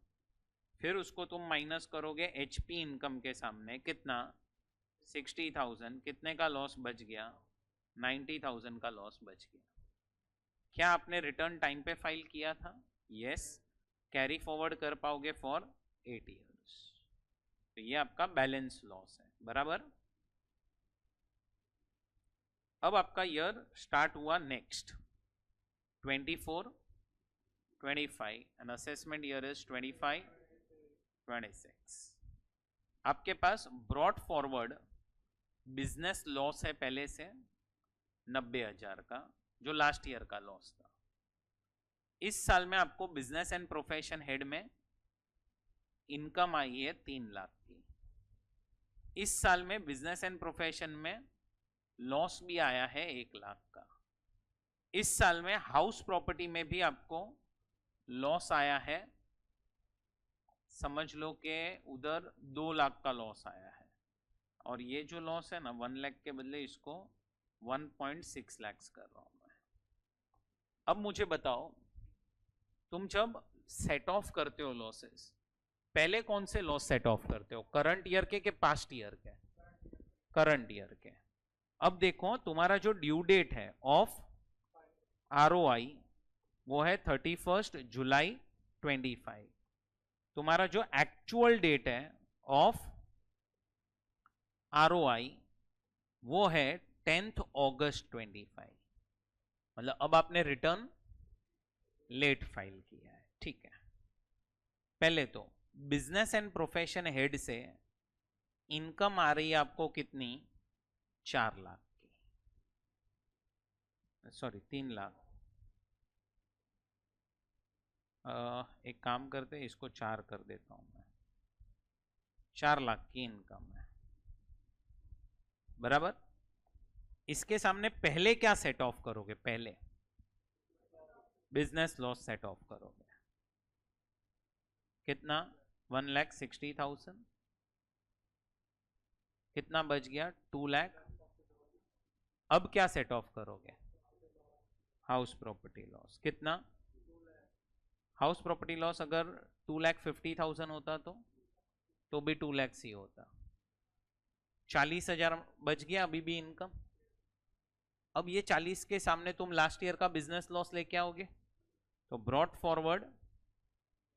फिर उसको तुम माइनस करोगे HP इनकम के सामने, कितना 60,000, कितने का लॉस बच गया, 90,000 का लॉस बच गया। क्या आपने रिटर्न टाइम पे फाइल किया था, यस, कैरी फॉरवर्ड कर पाओगे फॉर 8 ईयर्स। तो ये आपका बैलेंस लॉस है, बराबर। अब आपका ईयर स्टार्ट हुआ next 24, 25 and assessment year is 25, 26। आपके पास ब्रॉड फॉरवर्ड बिजनेस लॉस है पहले से 90,000 का, जो लास्ट ईयर का लॉस था। इस साल में आपको बिजनेस एंड प्रोफेशन हेड में इनकम आई है 3 लाख की। इस साल में बिजनेस एंड प्रोफेशन में लॉस भी आया है 1 लाख का। इस साल में हाउस प्रॉपर्टी में भी आपको लॉस आया है, समझ लो कि उधर 2 लाख का लॉस आया है। और ये जो लॉस है ना 1 लाख के बदले इसको 1.6 लाख कर रहा हूं मैं। अब मुझे बताओ, तुम जब सेट ऑफ करते हो लॉसेस, पहले कौन से लॉस सेट ऑफ करते हो, करंट ईयर के पास्ट ईयर के, करंट ईयर के। अब देखो तुम्हारा जो ड्यू डेट है ऑफ ROI वो है 31 जुलाई 25। तुम्हारा जो एक्चुअल डेट है ऑफ ROI वो है 10 अगस्त 25। मतलब अब आपने रिटर्न लेट फाइल किया है, ठीक है। पहले तो बिजनेस एंड प्रोफेशन हेड से इनकम आ रही है आपको कितनी, 4 लाख की, सॉरी 3 लाख। एक काम करते हैं, इसको 4 कर देता हूं मैं, 4 लाख की इनकम है, बराबर। इसके सामने पहले क्या सेट ऑफ करोगे, पहले बिजनेस लॉस सेट ऑफ करोगे, कितना 1,60,000, कितना बच गया 2 लाख। अब क्या सेट ऑफ करोगे, हाउस प्रॉपर्टी लॉस, कितना, हाउस प्रॉपर्टी लॉस अगर 2,50,000 होता तो भी 2 लाख ही होता, 40,000 बच गया अभी भी इनकम। अब ये 40 के सामने तुम लास्ट ईयर का बिजनेस लॉस लेके आओगे, तो ब्रॉड फॉरवर्ड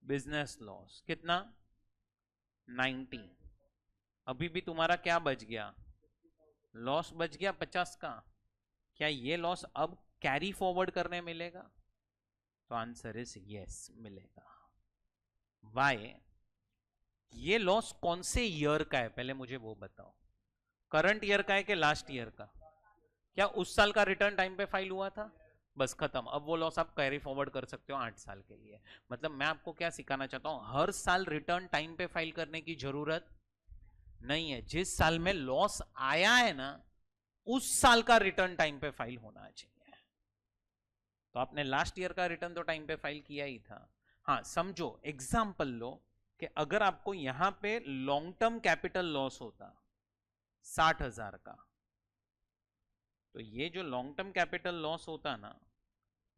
बिजनेस लॉस कितना 90। अभी भी तुम्हारा क्या बच गया, लॉस बच गया 50 का। क्या ये लॉस अब कैरी फॉरवर्ड करने मिलेगा, तो आंसर इज यस, मिलेगा। वाई, ये लॉस कौन से ईयर का है, पहले मुझे वो बताओ, करंट ईयर का है कि लास्ट ईयर का। क्या उस साल का रिटर्न टाइम पे फाइल हुआ था, बस खत्म। अब वो लॉस आप कैरी फॉरवर्ड कर सकते हो 8 साल के लिए। मतलब मैं आपको क्या सिखाना चाहता हूं, हर साल रिटर्न टाइम पे फाइल करने की जरूरत नहीं है। जिस साल में लॉस आया है ना, उस साल का रिटर्न टाइम पे फाइल होना चाहिए। तो आपने लास्ट ईयर का रिटर्न तो टाइम पे फाइल किया ही था। हाँ समझो, एग्जाम्पल लो कि अगर आपको यहां पे लॉन्ग टर्म कैपिटल लॉस होता 60,000 का, तो ये जो लॉन्ग टर्म कैपिटल लॉस होता ना,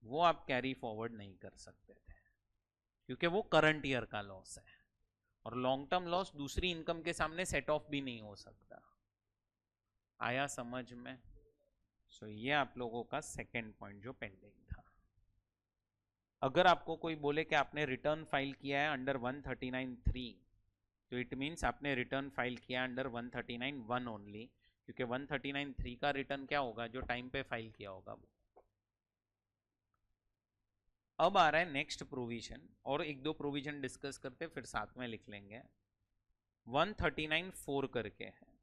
वो आप कैरी फॉरवर्ड नहीं कर सकते थे, क्योंकि वो करंट ईयर का लॉस है। और लॉन्ग टर्म लॉस दूसरी इनकम के सामने सेट ऑफ भी नहीं हो सकता। आया समझ में? सो ये आप लोगों का सेकेंड पॉइंट जो पेंडिंग था। अगर आपको कोई बोले कि आपने रिटर्न फाइल किया है अंडर 139(3), तो इट मीन्स आपने रिटर्न फाइल किया अंडर 139(1) ओनली, क्योंकि 139(3) का रिटर्न क्या होगा, जो टाइम पे फाइल किया होगा वो। अब आ रहा है नेक्स्ट प्रोविजन, और एक दो प्रोविजन डिस्कस करते फिर साथ में लिख लेंगे। 139(4) करके है।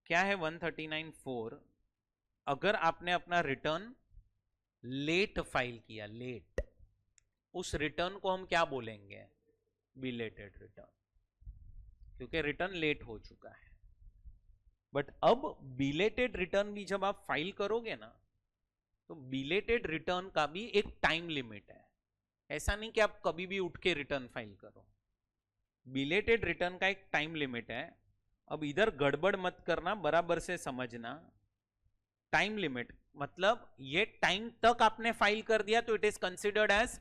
क्या है 139(4)? अगर आपने अपना रिटर्न लेट फाइल किया, लेट, उस रिटर्न को हम क्या बोलेंगे? बिलेटेड रिटर्न, क्योंकि रिटर्न लेट हो चुका है। बट अब बिलेटेड रिटर्न भी जब आप फाइल करोगे ना, तो बिलेटेड रिटर्न का भी एक टाइम लिमिट है। ऐसा नहीं कि आप कभी भी उठ के रिटर्न फाइल करो। बिलेटेड रिटर्न का एक टाइम लिमिट है। अब इधर गड़बड़ मत करना, बराबर से समझना। टाइम लिमिट मतलब ये टाइम तक आपने फाइल कर दिया तो it is considered as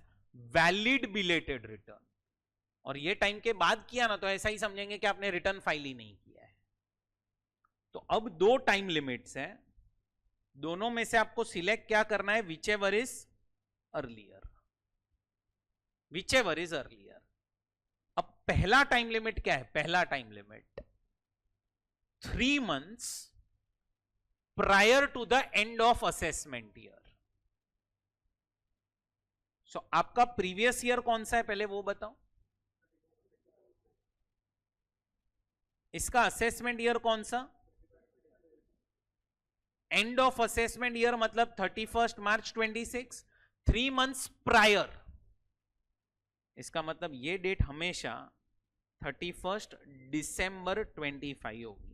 valid belated return, और ये टाइम के बाद किया ना तो ऐसा ही समझेंगे कि आपने रिटर्न फाइल ही नहीं किया है। तो अब दो टाइम लिमिट्स हैं, दोनों में से आपको सिलेक्ट क्या करना है? Whichever is earlier, whichever is earlier. अब पहला टाइम लिमिट क्या है? पहला time limit 3 months prior to the end of assessment year. So आपका प्रीवियस ईयर कौन सा है पहले वो बताओ। इसका असेसमेंट ईयर कौन सा? एंड ऑफ असेसमेंट ईयर मतलब 31 March 26। 3 months प्रायर, इसका मतलब ये डेट हमेशा 31 December 25 होगी।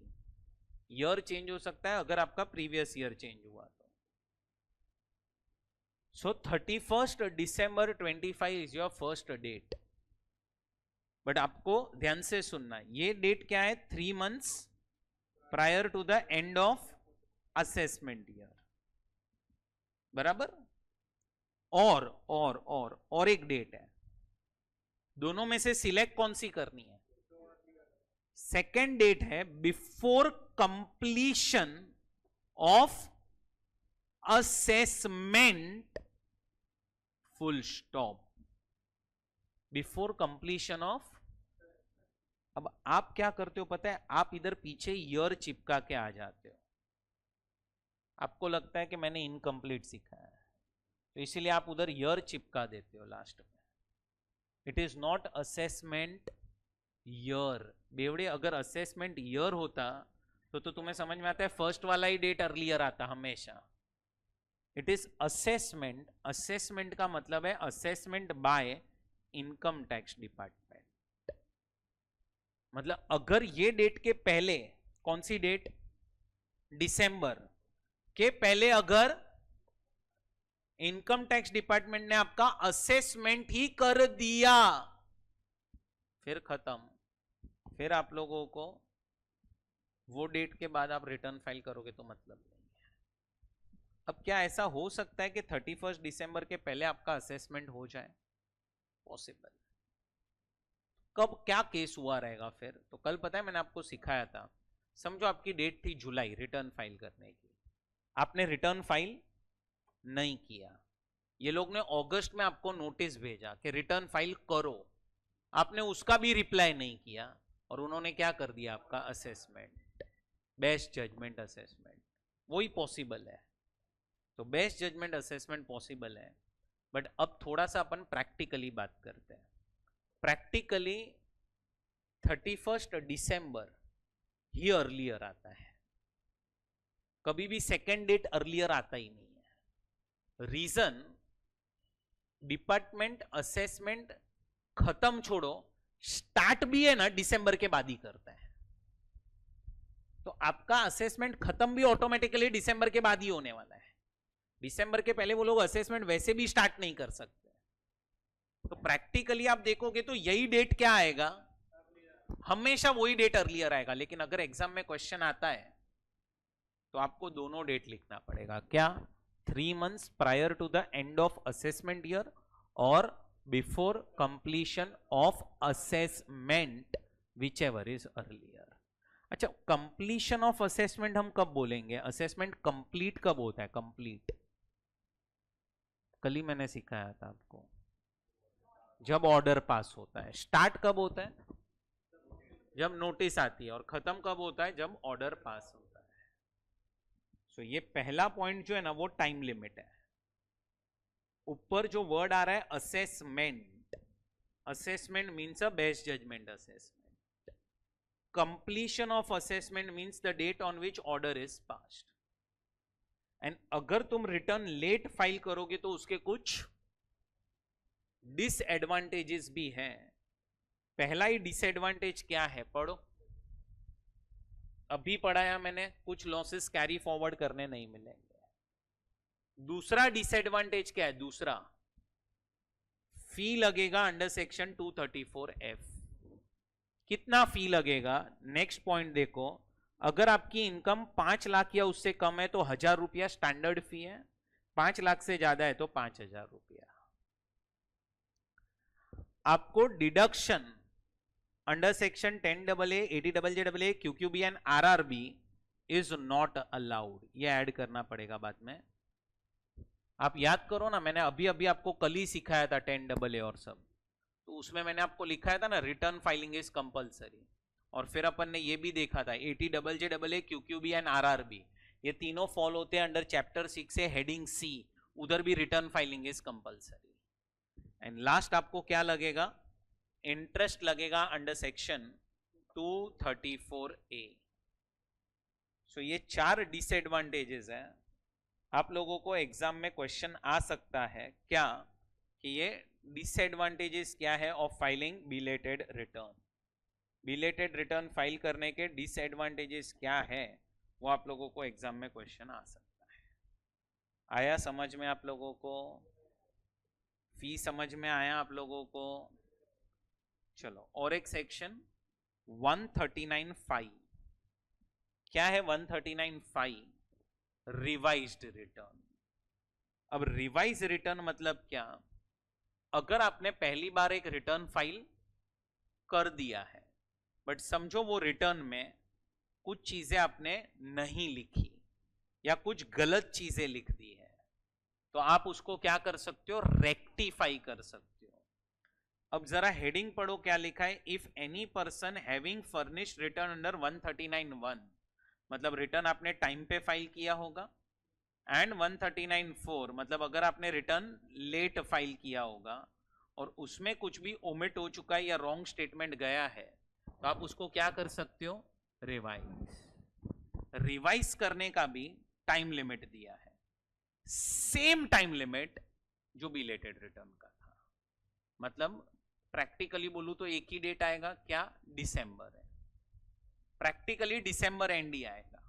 ईयर चेंज हो सकता है अगर आपका प्रीवियस ईयर चेंज हुआ तो। So 31 December 25 is your first date. But आपको ध्यान से सुनना, ये डेट क्या है? 3 months prior to the end of assessment year, बराबर। और एक डेट है, दोनों में से सिलेक्ट कौन सी करनी है? सेकेंड डेट है before completion of assessment, full stop. Before completion of. अब आप क्या करते हो पता है? आप इधर पीछे ईयर चिपका के आ जाते हो। आपको लगता है कि मैंने इनकम्प्लीट सीखा है, तो इसीलिए आप उधर ईयर चिपका देते हो लास्ट में। It is not assessment year. बेवड़े, अगर असेसमेंट ईयर होता तो तुम्हें समझ में आता है फर्स्ट वाला ही डेट अर्लियर आता हमेशा। It is assessment. असेसमेंट का मतलब है assessment bye income tax department. मतलब अगर ये डेट के पहले, कौन सी डेट? दिसंबर के पहले अगर इनकम टैक्स डिपार्टमेंट ने आपका असेसमेंट ही कर दिया, फिर खत्म। फिर आप लोगों को वो डेट के बाद आप रिटर्न फाइल करोगे तो मतलब नहीं है। अब क्या ऐसा हो सकता है कि 31 December के पहले आपका असेसमेंट हो जाए? पॉसिबल। कब क्या केस हुआ रहेगा फिर? तो कल पता है मैंने आपको सिखाया था, समझो आपकी डेट थी जुलाई रिटर्न फाइल करने की, आपने रिटर्न फाइल नहीं किया, ये लोग ने अगस्त में आपको नोटिस भेजा कि रिटर्न फाइल करो, आपने उसका भी रिप्लाई नहीं किया, और उन्होंने क्या कर दिया? आपका असेसमेंट, बेस्ट जजमेंट असेसमेंट। वही पॉसिबल है। तो बेस्ट जजमेंट असेसमेंट पॉसिबल है। बट अब थोड़ा सा अपन प्रैक्टिकली बात करते हैं। प्रैक्टिकली 31 December ही अर्लियर आता है, कभी भी सेकेंड डेट अर्लियर आता ही नहीं है। रीजन, डिपार्टमेंट असेसमेंट खत्म छोड़ो, स्टार्ट भी है ना दिसंबर के बाद ही करता है। तो आपका असेसमेंट खत्म भी ऑटोमेटिकली दिसंबर के बाद ही होने वाला है। दिसंबर के पहले वो लोग असेसमेंट वैसे भी स्टार्ट नहीं कर सकते। तो प्रैक्टिकली आप देखोगे तो यही डेट क्या आएगा? हमेशा वही डेट अर्लियर आएगा। लेकिन अगर एग्जाम में क्वेश्चन आता है तो आपको दोनों डेट लिखना पड़ेगा। क्या? 3 months prior to the end of assessment year और before completion of assessment, whichever is earlier. अच्छा, कंप्लीशन ऑफ असेसमेंट हम कब बोलेंगे? असेसमेंट कंप्लीट कब होता है? कंप्लीट कल ही मैंने सिखाया था आपको, जब ऑर्डर पास होता है। स्टार्ट कब होता है? जब नोटिस आती है। और खत्म कब होता है? जब ऑर्डर पास होता है। सो ये पहला पॉइंट जो है ना, वो टाइम लिमिट है। ऊपर जो वर्ड आ रहा है assessment, assessment means a best judgement assessment. Completion of assessment means the date on which order is passed. And अगर तुम रिटर्न लेट फाइल करोगे तो उसके कुछ डिसएडवांटेजेस भी हैं। पहला ही डिसएडवांटेज क्या है? पढ़ो, अभी पढ़ाया मैंने, कुछ लॉसेस कैरी फॉरवर्ड करने नहीं मिलेंगे। दूसरा डिसएडवांटेज क्या है? दूसरा, फी लगेगा अंडर सेक्शन 234F। कितना फी लगेगा? नेक्स्ट पॉइंट देखो, अगर आपकी इनकम 5 लाख या उससे कम है तो 1000 रुपया स्टैंडर्ड फी है, 5 लाख से ज्यादा है तो 5000 रुपया। आपको deduction under section 10AA, 80JJAA, QQB and RRB is not allowed. ये ऐड करना पड़ेगा बाद में। आप याद करो ना, मैंने अभी अभी आपको कल ही सिखाया था 10AA और सब, तो उसमें मैंने आपको लिखाया था ना, रिटर्न फाइलिंग इज कंपलसरी। और फिर अपन ने ये भी देखा था 80JJAA, QQB एंड RRB, ये तीनों फॉल होते हैं अंडर चैप्टर 6 से हेडिंग C, उधर भी return filing is compulsory. And last आपको क्या लगेगा? इंटरेस्ट लगेगा अंडर सेक्शन 234A। सो ये 4 डिसएडवांटेजेस हैं। आप लोगों को एग्जाम में क्वेश्चन आ सकता है क्या कि ये डिसएडवांटेजेस क्या है of filing belated return. Belated return file करने के डिसएडवांटेजेस क्या है, वो आप लोगों को एग्जाम में क्वेश्चन आ सकता है। आया समझ में आप लोगों को? फी समझ में आया आप लोगों को? चलो, और एक सेक्शन 139(5). क्या है 139(5)? Revised return. अब रिवाइज रिटर्न मतलब क्या? अगर आपने पहली बार एक रिटर्न फाइल कर दिया है, बट समझो वो रिटर्न में कुछ चीजें आपने नहीं लिखी या कुछ गलत चीजें लिख दी है, तो आप उसको क्या कर सकते हो? रेक्टिफाई कर सकते हो। अब जरा हेडिंग पढ़ो, क्या लिखा है? If any person having furnished return under 139(1), मतलब रिटर्न आपने टाइम पे फाइल किया होगा, एंड 139(4), मतलब अगर आपने रिटर्न लेट फाइल किया होगा और उसमें कुछ भी ओमिट हो चुका है या रॉन्ग स्टेटमेंट गया है, तो आप उसको क्या कर सकते हो? रिवाइज। रिवाइज करने का भी टाइम लिमिट दिया है, सेम टाइम लिमिट जो बिलेटेड रिटर्न का था। मतलब प्रैक्टिकली बोलूं तो एक ही डेट आएगा, क्या? दिसंबर है, प्रैक्टिकली दिसंबर एंड ही आएगा,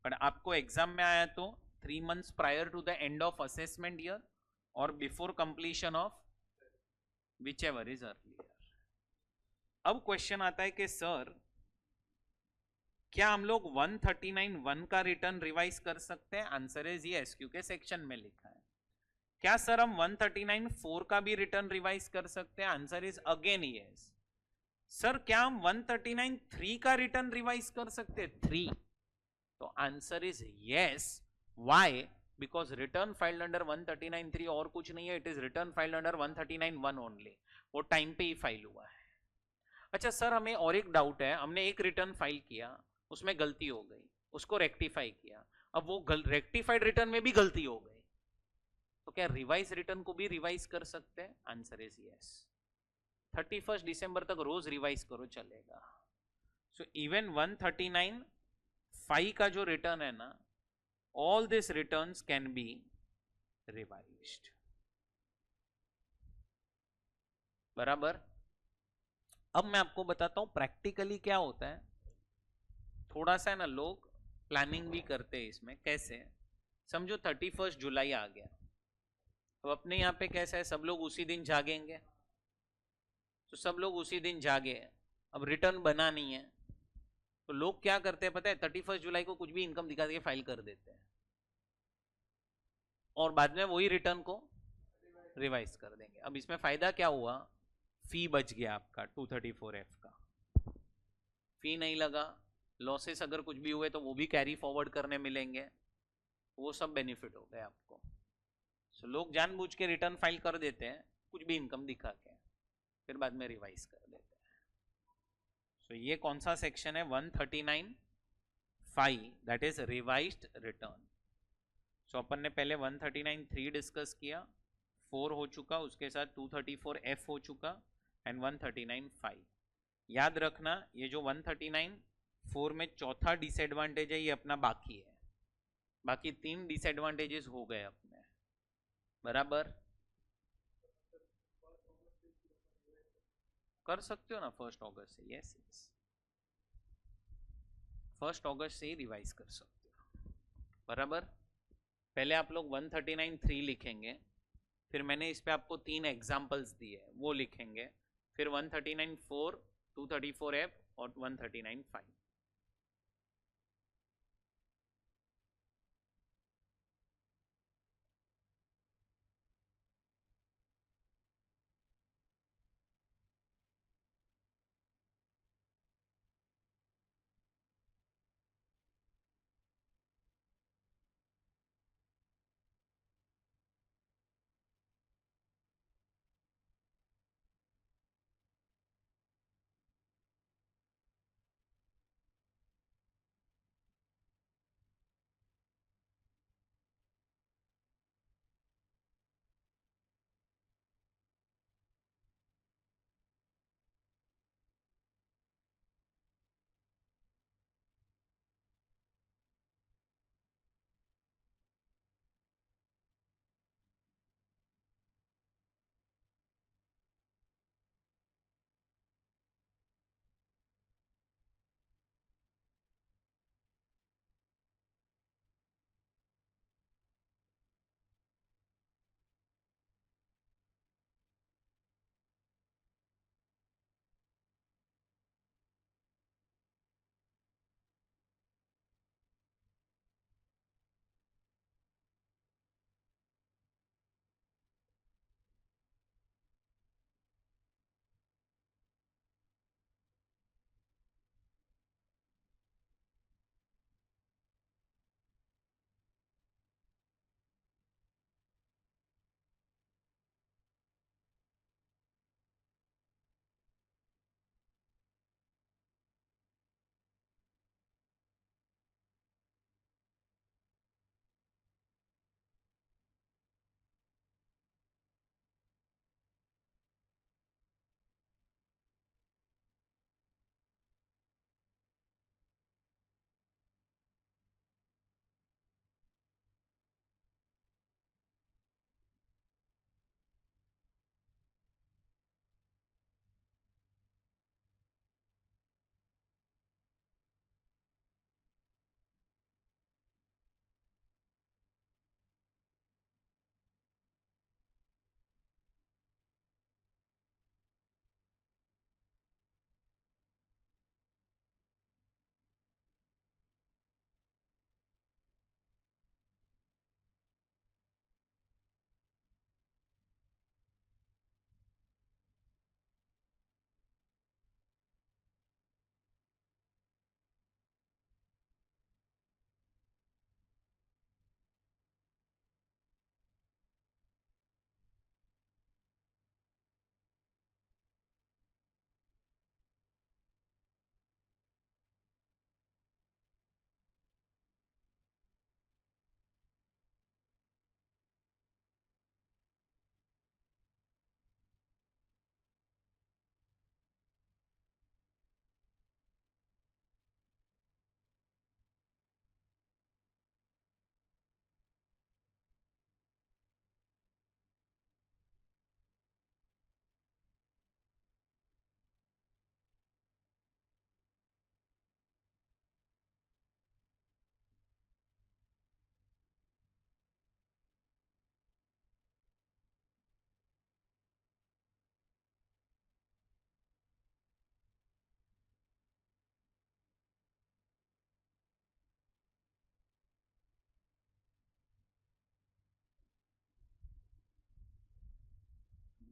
पर आपको एग्जाम में आया तो 3 months prior to the end of assessment year और before completion of whichever is earlier. अब क्वेश्चन आता है कि सर क्या हम लोग 139(1) का रिटर्न रिवाइज कर सकते हैं? आंसर इज यस, क्योंकि सेक्शन में लिखा है। क्या सर हम 139(4) का भी रिटर्न रिवाइज कर सकते हैं? Answer is again yes. Sir क्या हम 139(3) का रिटर्न रिवाइज कर सकते हैं? 3? तो answer is yes. Why? Because return filed under 139(3) और कुछ नहीं है, it is return filed under 139(1) only. वो टाइम पे ही फाइल हुआ है। अच्छा सर, हमें और एक डाउट है, हमने एक रिटर्न फाइल किया, उसमें गलती हो गई, उसको रेक्टिफाई किया, अब वो रेक्टिफाइड रिटर्न में भी गलती हो गई, तो क्या रिवाइज रिटर्न को भी रिवाइज कर सकते हैं? Answer is yes. 31 दिसंबर तक रोज रिवाइज करो, चलेगा। सो इवन 139(5) का जो रिटर्न है ना, all this returns can be revised. बराबर। अब मैं आपको बताता हूं प्रैक्टिकली क्या होता है। थोड़ा सा है ना, लोग प्लानिंग भी करते हैं इसमें। कैसे? समझो 31 जुलाई आ गया, अब अपने यहाँ पे कैसा है, सब लोग उसी दिन जागेंगे, तो सब लोग उसी दिन जागे, अब रिटर्न बना नहीं है, तो लोग क्या करते हैं पता है? 31 जुलाई को कुछ भी इनकम दिखा के फाइल कर देते हैं और बाद में वही रिटर्न को रिवाइज कर देंगे। अब इसमें फायदा क्या हुआ? फी बच गया आपका 234F का, फी नहीं लगा, लॉसेस अगर कुछ भी हुए तो वो भी कैरी फॉरवर्ड करने मिलेंगे, वो सब बेनिफिट हो गए आपको। सो लोग जानबूझ के रिटर्न फाइल कर देते हैं कुछ भी इनकम दिखा के, फिर बाद में रिवाइज कर देते हैं। सो ये कौन सा सेक्शन है? 139(5), दैट इज रिवाइज्ड रिटर्न। सो अपन ने पहले 139(3) डिस्कस किया, 4 हो चुका, उसके साथ 234(f) हो चुका एंड 139(5). याद रखना ये जो 139(4) में चौथा डिसएडवांटेज है ये अपना बाकी है, बाकी 3 डिसएडवांटेजेस हो गए अपने, बराबर। कर सकते हो ना 1 अगस्त से, यस यस, 1 अगस्त से ही रिवाइज कर सकते हो, बराबर। पहले आप लोग 139(3) लिखेंगे, फिर मैंने इस पे आपको 3 एग्जाम्पल्स दिए वो लिखेंगे, फिर 139(4), 234(f) और 139(5).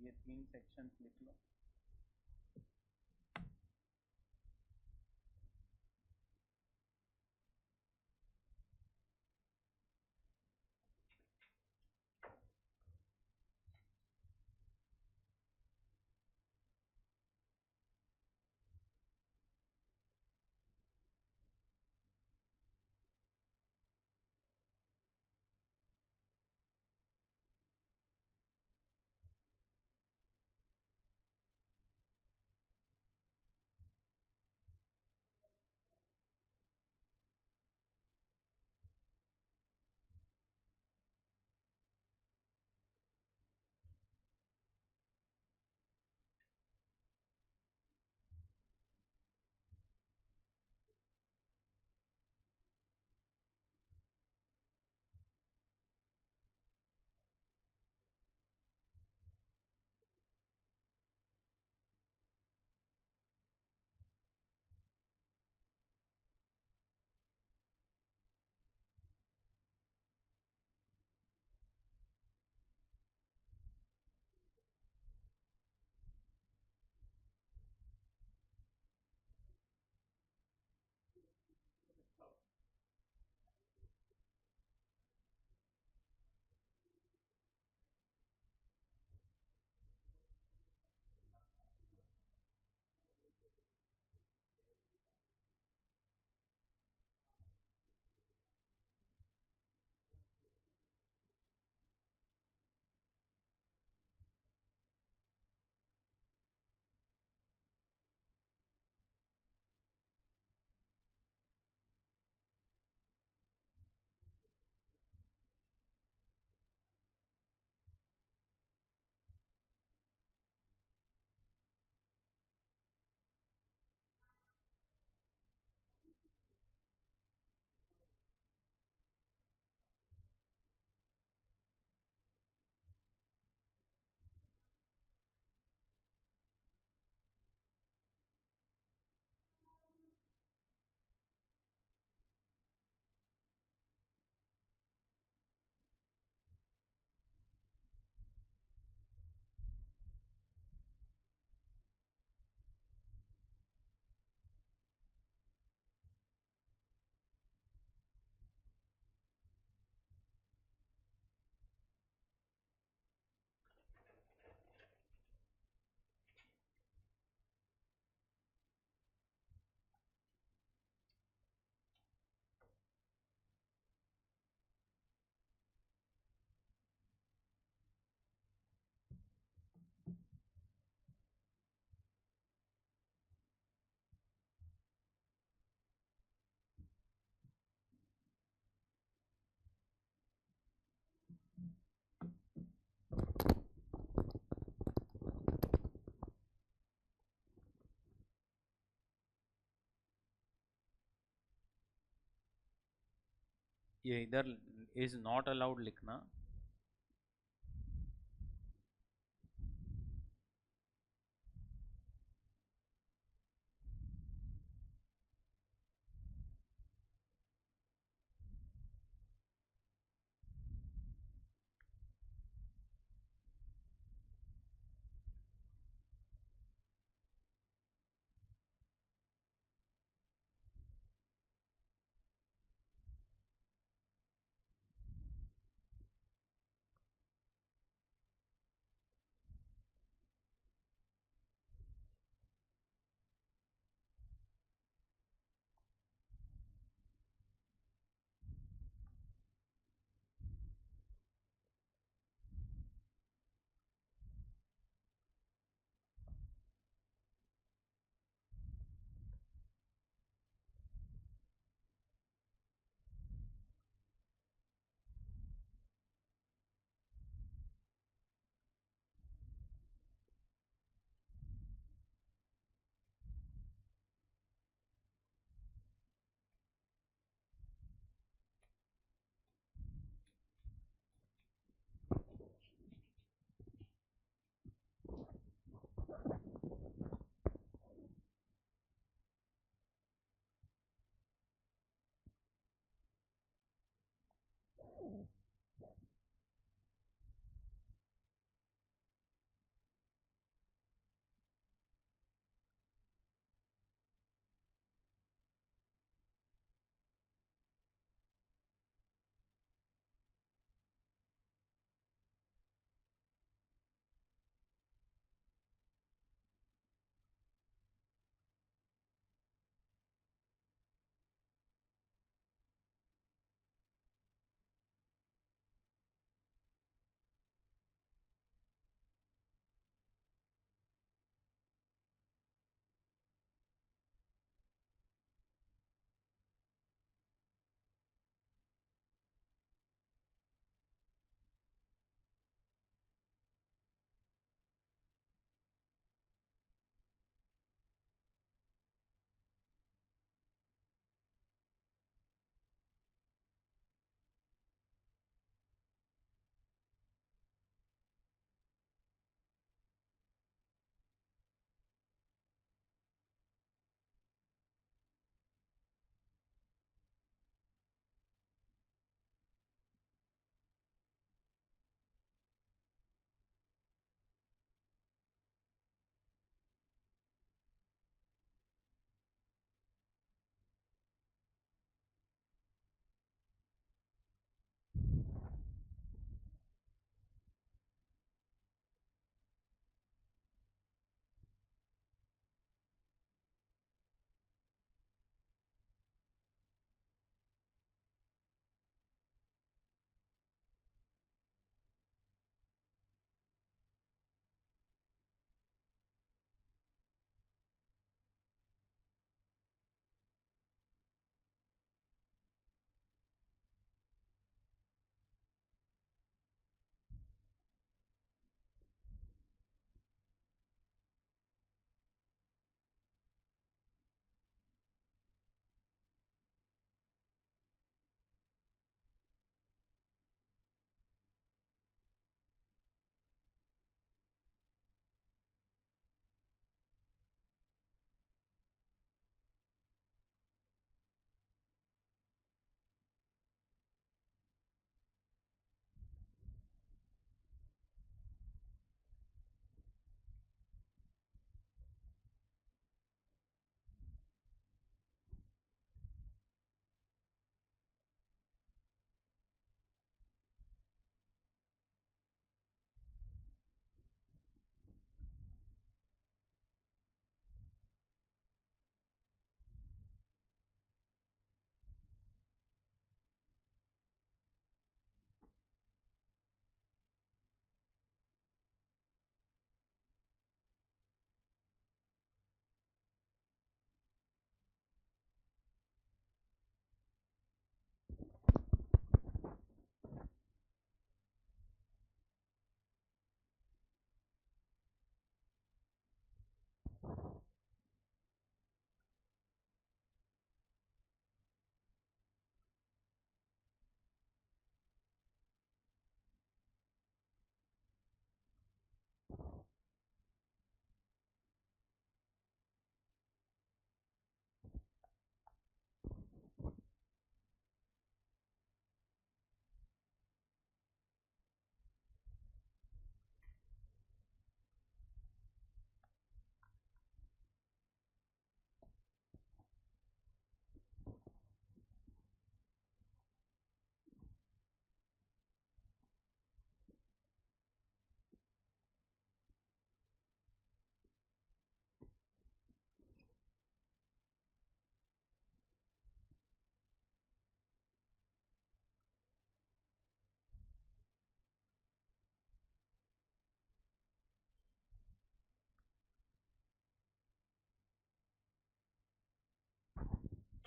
ये 3 सेक्शंस लिख लो। ये इधर इज नॉट अलाउड लिखना।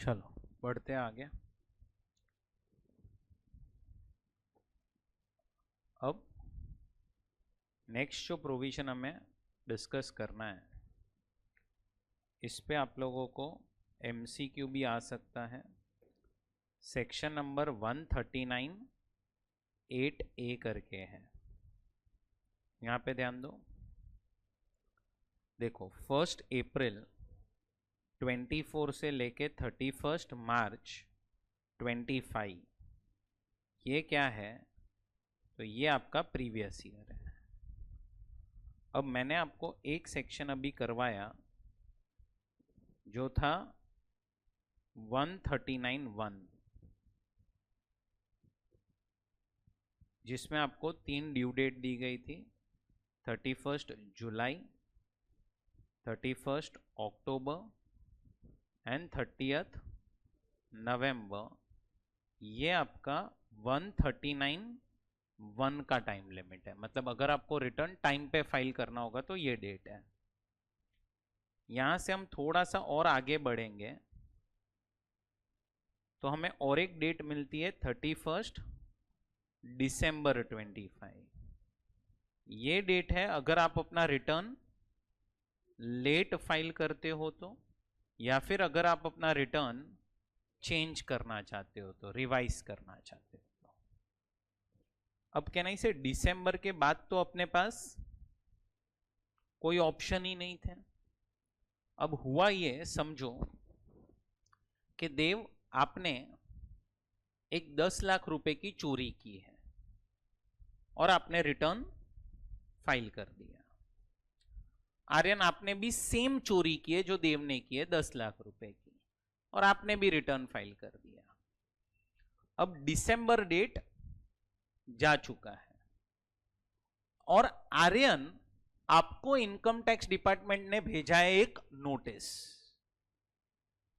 चलो बढ़ते हैं आगे। अब नेक्स्ट जो प्रोविजन हमें डिस्कस करना है, इस पे आप लोगों को एमसीक्यू भी आ सकता है। सेक्शन नंबर 139 8A करके है, यहाँ पे ध्यान दो। देखो 1 अप्रैल 24 से लेके 31 मार्च 25, ये क्या है? तो ये आपका प्रीवियस ईयर है। अब मैंने आपको एक सेक्शन अभी करवाया जो था 139(1), जिसमें आपको 3 ड्यू डेट दी गई थी, 31 जुलाई, 31 अक्टूबर एंड 30 नवंबर। ये आपका 139(1) का टाइम लिमिट है। मतलब अगर आपको रिटर्न टाइम पे फाइल करना होगा तो ये डेट है। यहां से हम थोड़ा सा और आगे बढ़ेंगे तो हमें और एक डेट मिलती है 31 दिसंबर 25। ये डेट है अगर आप अपना रिटर्न लेट फाइल करते हो तो, या फिर अगर आप अपना रिटर्न चेंज करना चाहते हो तो, रिवाइज करना चाहते हो तो। अब क्या नहीं से दिसंबर के बाद तो अपने पास कोई ऑप्शन ही नहीं थे। अब हुआ ये, समझो कि देव आपने एक 10 लाख रुपए की चोरी की है और आपने रिटर्न फाइल कर दिया। आर्यन आपने भी सेम चोरी की है जो देव ने की है 10 लाख रुपए की, और आपने भी रिटर्न फाइल कर दिया। अब दिसंबर डेट जा चुका है और आर्यन आपको इनकम टैक्स डिपार्टमेंट ने भेजा है एक नोटिस।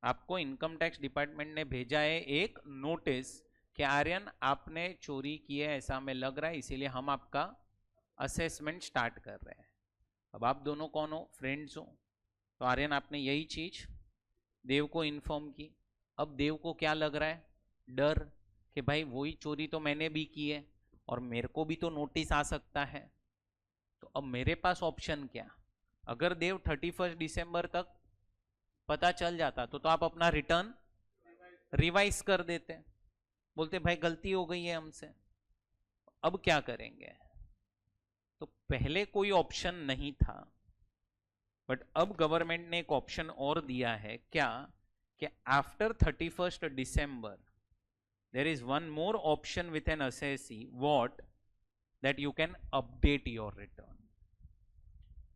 आपको इनकम टैक्स डिपार्टमेंट ने भेजा है एक नोटिस कि आर्यन आपने चोरी की है, ऐसा हमें लग रहा है, इसीलिए हम आपका असेसमेंट स्टार्ट कर रहे हैं। अब आप दोनों कौन हो? फ्रेंड्स हो। तो आर्यन आपने यही चीज देव को इन्फॉर्म की। अब देव को क्या लग रहा है? डर कि भाई वही चोरी तो मैंने भी की है और मेरे को भी तो नोटिस आ सकता है। तो अब मेरे पास ऑप्शन क्या? अगर देव 31 दिसंबर तक पता चल जाता तो आप अपना रिटर्न रिवाइज कर देते, बोलते भाई गलती हो गई है हमसे। अब क्या करेंगे? तो पहले कोई ऑप्शन नहीं था, बट अब गवर्नमेंट ने एक ऑप्शन और दिया है। क्या? कि after 31 December there is one more option with an assessee, what? That you can update your return.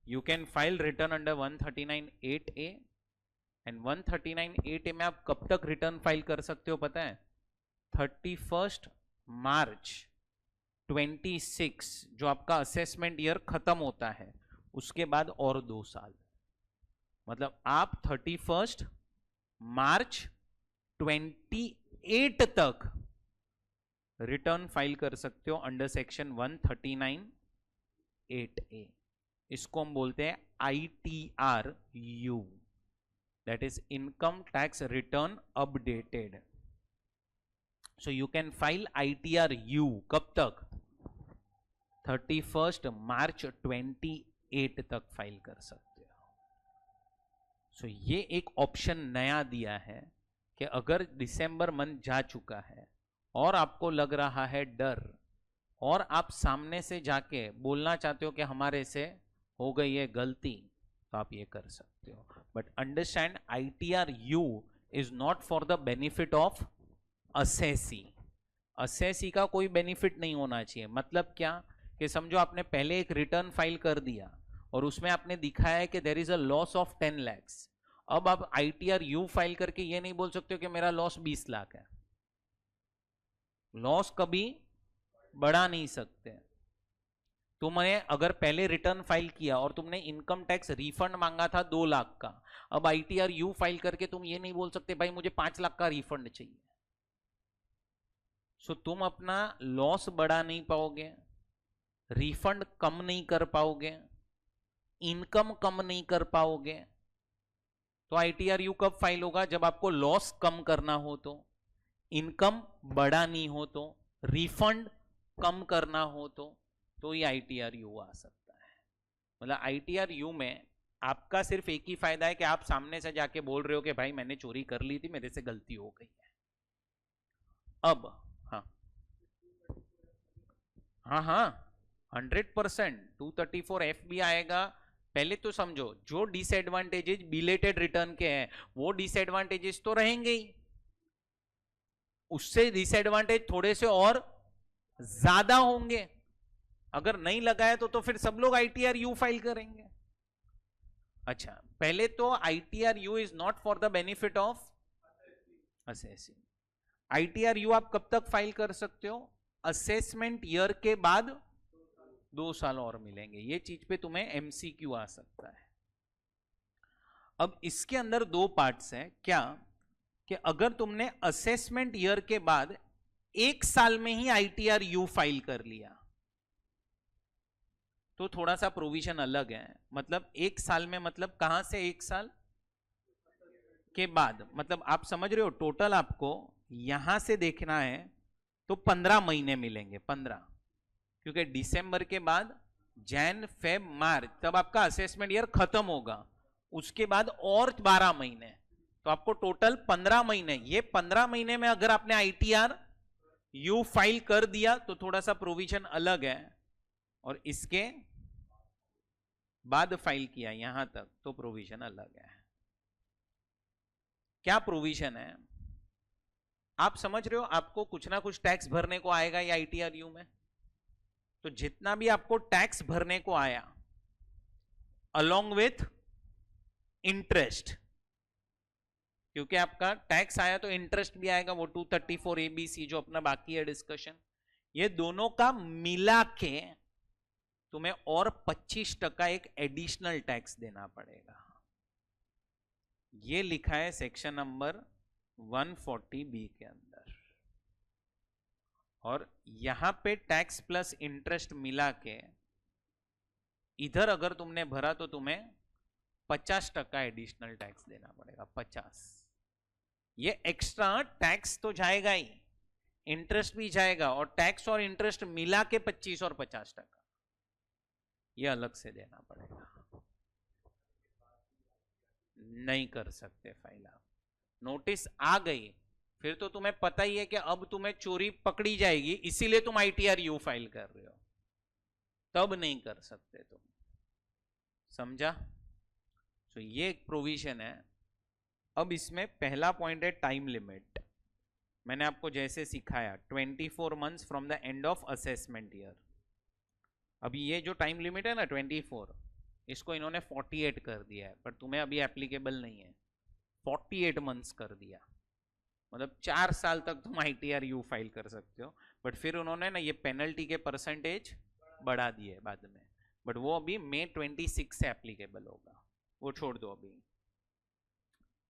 You can file return under 139(8)(A and 139(8)(A में आप कब तक रिटर्न फाइल कर सकते हो पता है? 31 मार्च 26, जो आपका असेसमेंट ईयर खत्म होता है, उसके बाद और 2 साल। मतलब आप 31 मार्च 28 तक रिटर्न फाइल कर सकते हो अंडर सेक्शन 139(8)(A। इसको हम बोलते हैं ITRU, that is income tax return updated. So you can file ITRU कब तक? 31 मार्च 28 तक फाइल कर सकते हो। सो ये एक ऑप्शन नया दिया है कि अगर दिसंबर मंथ जा चुका है और आपको लग रहा है डर, और आप सामने से जाके बोलना चाहते हो कि हमारे से हो गई है गलती, तो आप ये कर सकते हो। But understand, ITRU is not for the benefit of assessee. Assessee का कोई बेनिफिट नहीं होना चाहिए। मतलब क्या? कि समझो आपने पहले एक रिटर्न फाइल कर दिया और उसमें आपने दिखाया है कि there is a loss of 10 lakhs। अब आप ITRU फाइल करके ये नहीं बोल सकते हो कि मेरा लॉस 20 लाख है। लॉस कभी बढ़ा नहीं सकते। तुमने अगर पहले रिटर्न फाइल किया और तुमने इनकम टैक्स रिफंड मांगा था 2 लाख का, अब ITRU फाइल करके तुम ये नहीं बोल सकते भाई मुझे 5 लाख का रिफंड चाहिए। सो तुम अपना लॉस बढ़ा नहीं पाओगे, रिफंड कम नहीं कर पाओगे, इनकम कम नहीं कर पाओगे। तो ITRU कब फाइल होगा? जब आपको लॉस कम करना हो, तो इनकम बढ़ानी हो, तो रिफंड कम करना हो, तो ये ITRU आ सकता है। मतलब ITRU में आपका सिर्फ एक ही फायदा है कि आप सामने से जाके बोल रहे हो कि भाई मैंने चोरी कर ली थी, मेरे से गलती हो गई है। अब हाँ हाँ हाँ 100% 234F भी आएगा। पहले तो समझो, जो डिसएडवांटेजेस बिलेटेड रिटर्न के हैं वो डिसएडवांटेजेस तो रहेंगे ही, उससे डिसएडवांटेज थोड़े से और ज्यादा होंगे। अगर नहीं लगाया तो फिर सब लोग ITRU फाइल करेंगे। अच्छा, पहले तो ITRU is not for the benefit of assessing. ITRU आप कब तक फाइल कर सकते हो? असेसमेंट ईयर के बाद 2 साल और मिलेंगे। ये चीज पे तुम्हें MCQ आ सकता है। अब इसके अंदर 2 पार्ट्स हैं। क्या कि अगर तुमने असेसमेंट ईयर के बाद 1 साल में ही ITRU फाइल कर लिया तो थोड़ा सा प्रोविजन अलग है। मतलब 1 साल में, मतलब कहां से 1 साल के बाद, मतलब आप समझ रहे हो, टोटल आपको यहां से देखना है तो 15 महीने मिलेंगे। 15, क्योंकि दिसंबर के बाद जैन फेब मार्च तब आपका असेसमेंट ईयर खत्म होगा, उसके बाद और 12 महीने, तो आपको टोटल 15 महीने। ये 15 महीने में अगर आपने ITRU फाइल कर दिया तो थोड़ा सा प्रोविजन अलग है, और इसके बाद फाइल किया यहां तक तो प्रोविजन अलग है। क्या प्रोविजन है? आप समझ रहे हो, आपको कुछ ना कुछ टैक्स भरने को आएगा या ITRU में, तो जितना भी आपको टैक्स भरने को आया अलोंग विथ इंटरेस्ट, क्योंकि आपका टैक्स आया तो इंटरेस्ट भी आएगा, वो 234 ABC जो अपना बाकी है डिस्कशन, ये दोनों का मिला के तुम्हें और 25% एक एडिशनल टैक्स देना पड़ेगा। ये लिखा है सेक्शन नंबर 140B के अंदर, और यहां पे टैक्स प्लस इंटरेस्ट मिला के इधर अगर तुमने भरा तो तुम्हें 50% एडिशनल टैक्स देना पड़ेगा। 50। ये एक्स्ट्रा टैक्स तो जाएगा ही, इंटरेस्ट भी जाएगा, और टैक्स और इंटरेस्ट मिला के 25 और 50% ये अलग से देना पड़ेगा। नहीं कर सकते फाइल आप। नोटिस आ गई फिर तो तुम्हें पता ही है कि अब तुम्हें चोरी पकड़ी जाएगी, इसीलिए तुम ITRU फाइल कर रहे हो, तब नहीं कर सकते तुम। समझा? तो ये एक प्रोविजन है। अब इसमें पहला पॉइंट है टाइम लिमिट। मैंने आपको जैसे सिखाया 24 months from the end of assessment year. अभी ये जो टाइम लिमिट है ना 24, इसको इन्होंने 48 कर दिया है, पर तुम्हें अभी एप्लीकेबल नहीं है। 48 मंथ्स कर दिया, मतलब 4 साल तक तुम ITRU फाइल कर सकते हो, बट फिर उन्होंने ना ये पेनल्टी के परसेंटेज बढ़ा दिए बाद में, बट वो अभी मई 26 से एप्लीकेबल होगा, वो छोड़ दो अभी।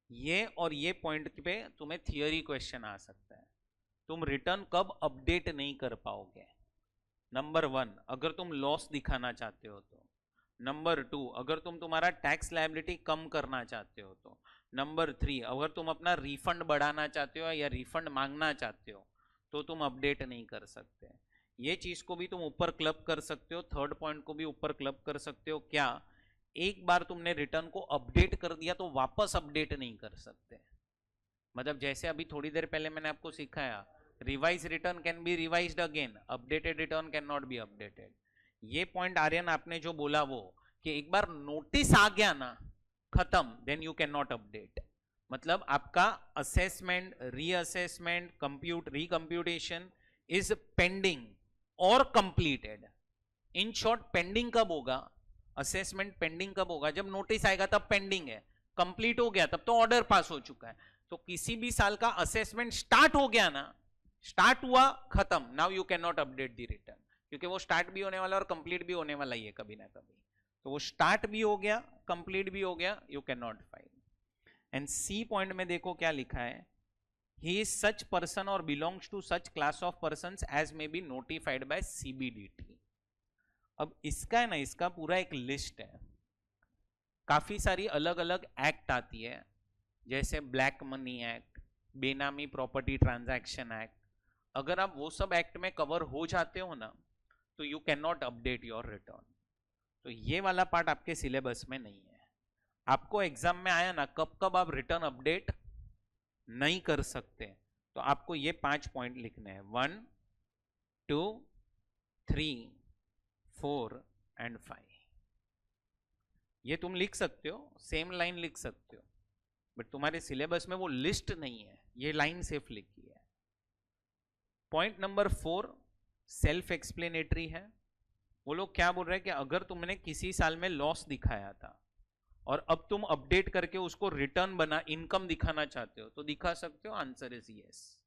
ये और ये पॉइंट पे तुम्हें थियरी क्वेश्चन आ सकता है। तुम रिटर्न कब अपडेट नहीं कर पाओगे? नंबर 1, अगर तुम लॉस दिखाना चाहते हो तो। नंबर 2, अगर तुम तुम्हारा टैक्स लायबिलिटी कम करना चाहते हो तो। नंबर 3, अगर तुम अपना रिफंड बढ़ाना चाहते हो या रिफंड मांगना चाहते हो तो तुम अपडेट नहीं कर सकते। ये चीज को भी तुम ऊपर क्लब कर सकते हो, थर्ड पॉइंट को भी ऊपर क्लब कर सकते हो। क्या एक बार तुमने रिटर्न को अपडेट कर दिया तो वापस अपडेट नहीं कर सकते? मतलब जैसे अभी थोड़ी देर पहले मैंने आपको सिखाया, revise return can be revised again, updated return can not be updated. ये पॉइंट आर्यन आपने जो बोला वो, कि एक बार नोटिस आ गया ना खत्म, then you can not update. मतलब आपका assessment, reassessment, compute, recomputation is pending और कंप्लीटेड। इन शॉर्ट, पेंडिंग कब होगा? असेसमेंट पेंडिंग कब होगा? जब नोटिस आएगा तब पेंडिंग है, कंप्लीट हो गया तब तो ऑर्डर पास हो चुका है। तो किसी भी साल का असेसमेंट स्टार्ट हो गया ना, स्टार्ट हुआ खत्म, now you can not update the return, क्योंकि वो स्टार्ट भी होने वाला और कंप्लीट भी होने वाला ही है कभी ना कभी। तो वो स्टार्ट भी हो गया, कंप्लीट भी हो गया, you can not file. And see point में देखो क्या लिखा है, ही इज सच पर्सन और belongs to such class of persons as may be notified by CBDT। अब इसका है ना, इसका पूरा एक लिस्ट है, काफी सारी अलग अलग एक्ट आती है, जैसे ब्लैक मनी एक्ट, बेनामी प्रॉपर्टी ट्रांजैक्शन एक्ट, अगर आप वो सब एक्ट में कवर हो जाते हो ना, तो you can not update your return. तो ये वाला पार्ट आपके सिलेबस में नहीं है। आपको एग्जाम में आया ना, कब कब आप रिटर्न अपडेट नहीं कर सकते, तो आपको ये 5 पॉइंट लिखने हैं, 1 2 3 4 एंड 5। ये तुम लिख सकते हो, सेम लाइन लिख सकते हो, बट तुम्हारे सिलेबस में वो लिस्ट नहीं है, ये लाइन सिर्फ लिखी है। पॉइंट नंबर 4 सेल्फ एक्सप्लेनेटरी है। वो लोग क्या बोल रहे हैं कि अगर तुमने किसी साल में लॉस दिखाया था और अब तुम अपडेट करके उसको रिटर्न बना इनकम दिखाना चाहते हो, तो दिखा सकते हो, आंसर इज यस।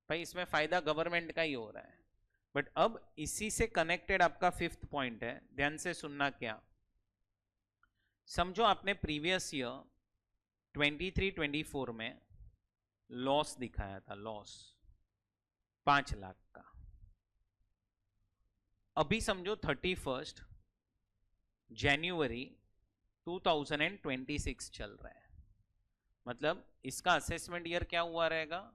भाई इसमें फायदा गवर्नमेंट का ही हो रहा है। बट अब इसी से कनेक्टेड आपका 5th पॉइंट है, ध्यान से सुनना। क्या समझो आपने प्रीवियस ईयर 23-24 में लॉस दिखाया था, लॉस 5 लाख का। अभी समझो 31 जनवरी 2026 चल रहा है, मतलब इसका असेसमेंट ईयर क्या हुआ रहेगा,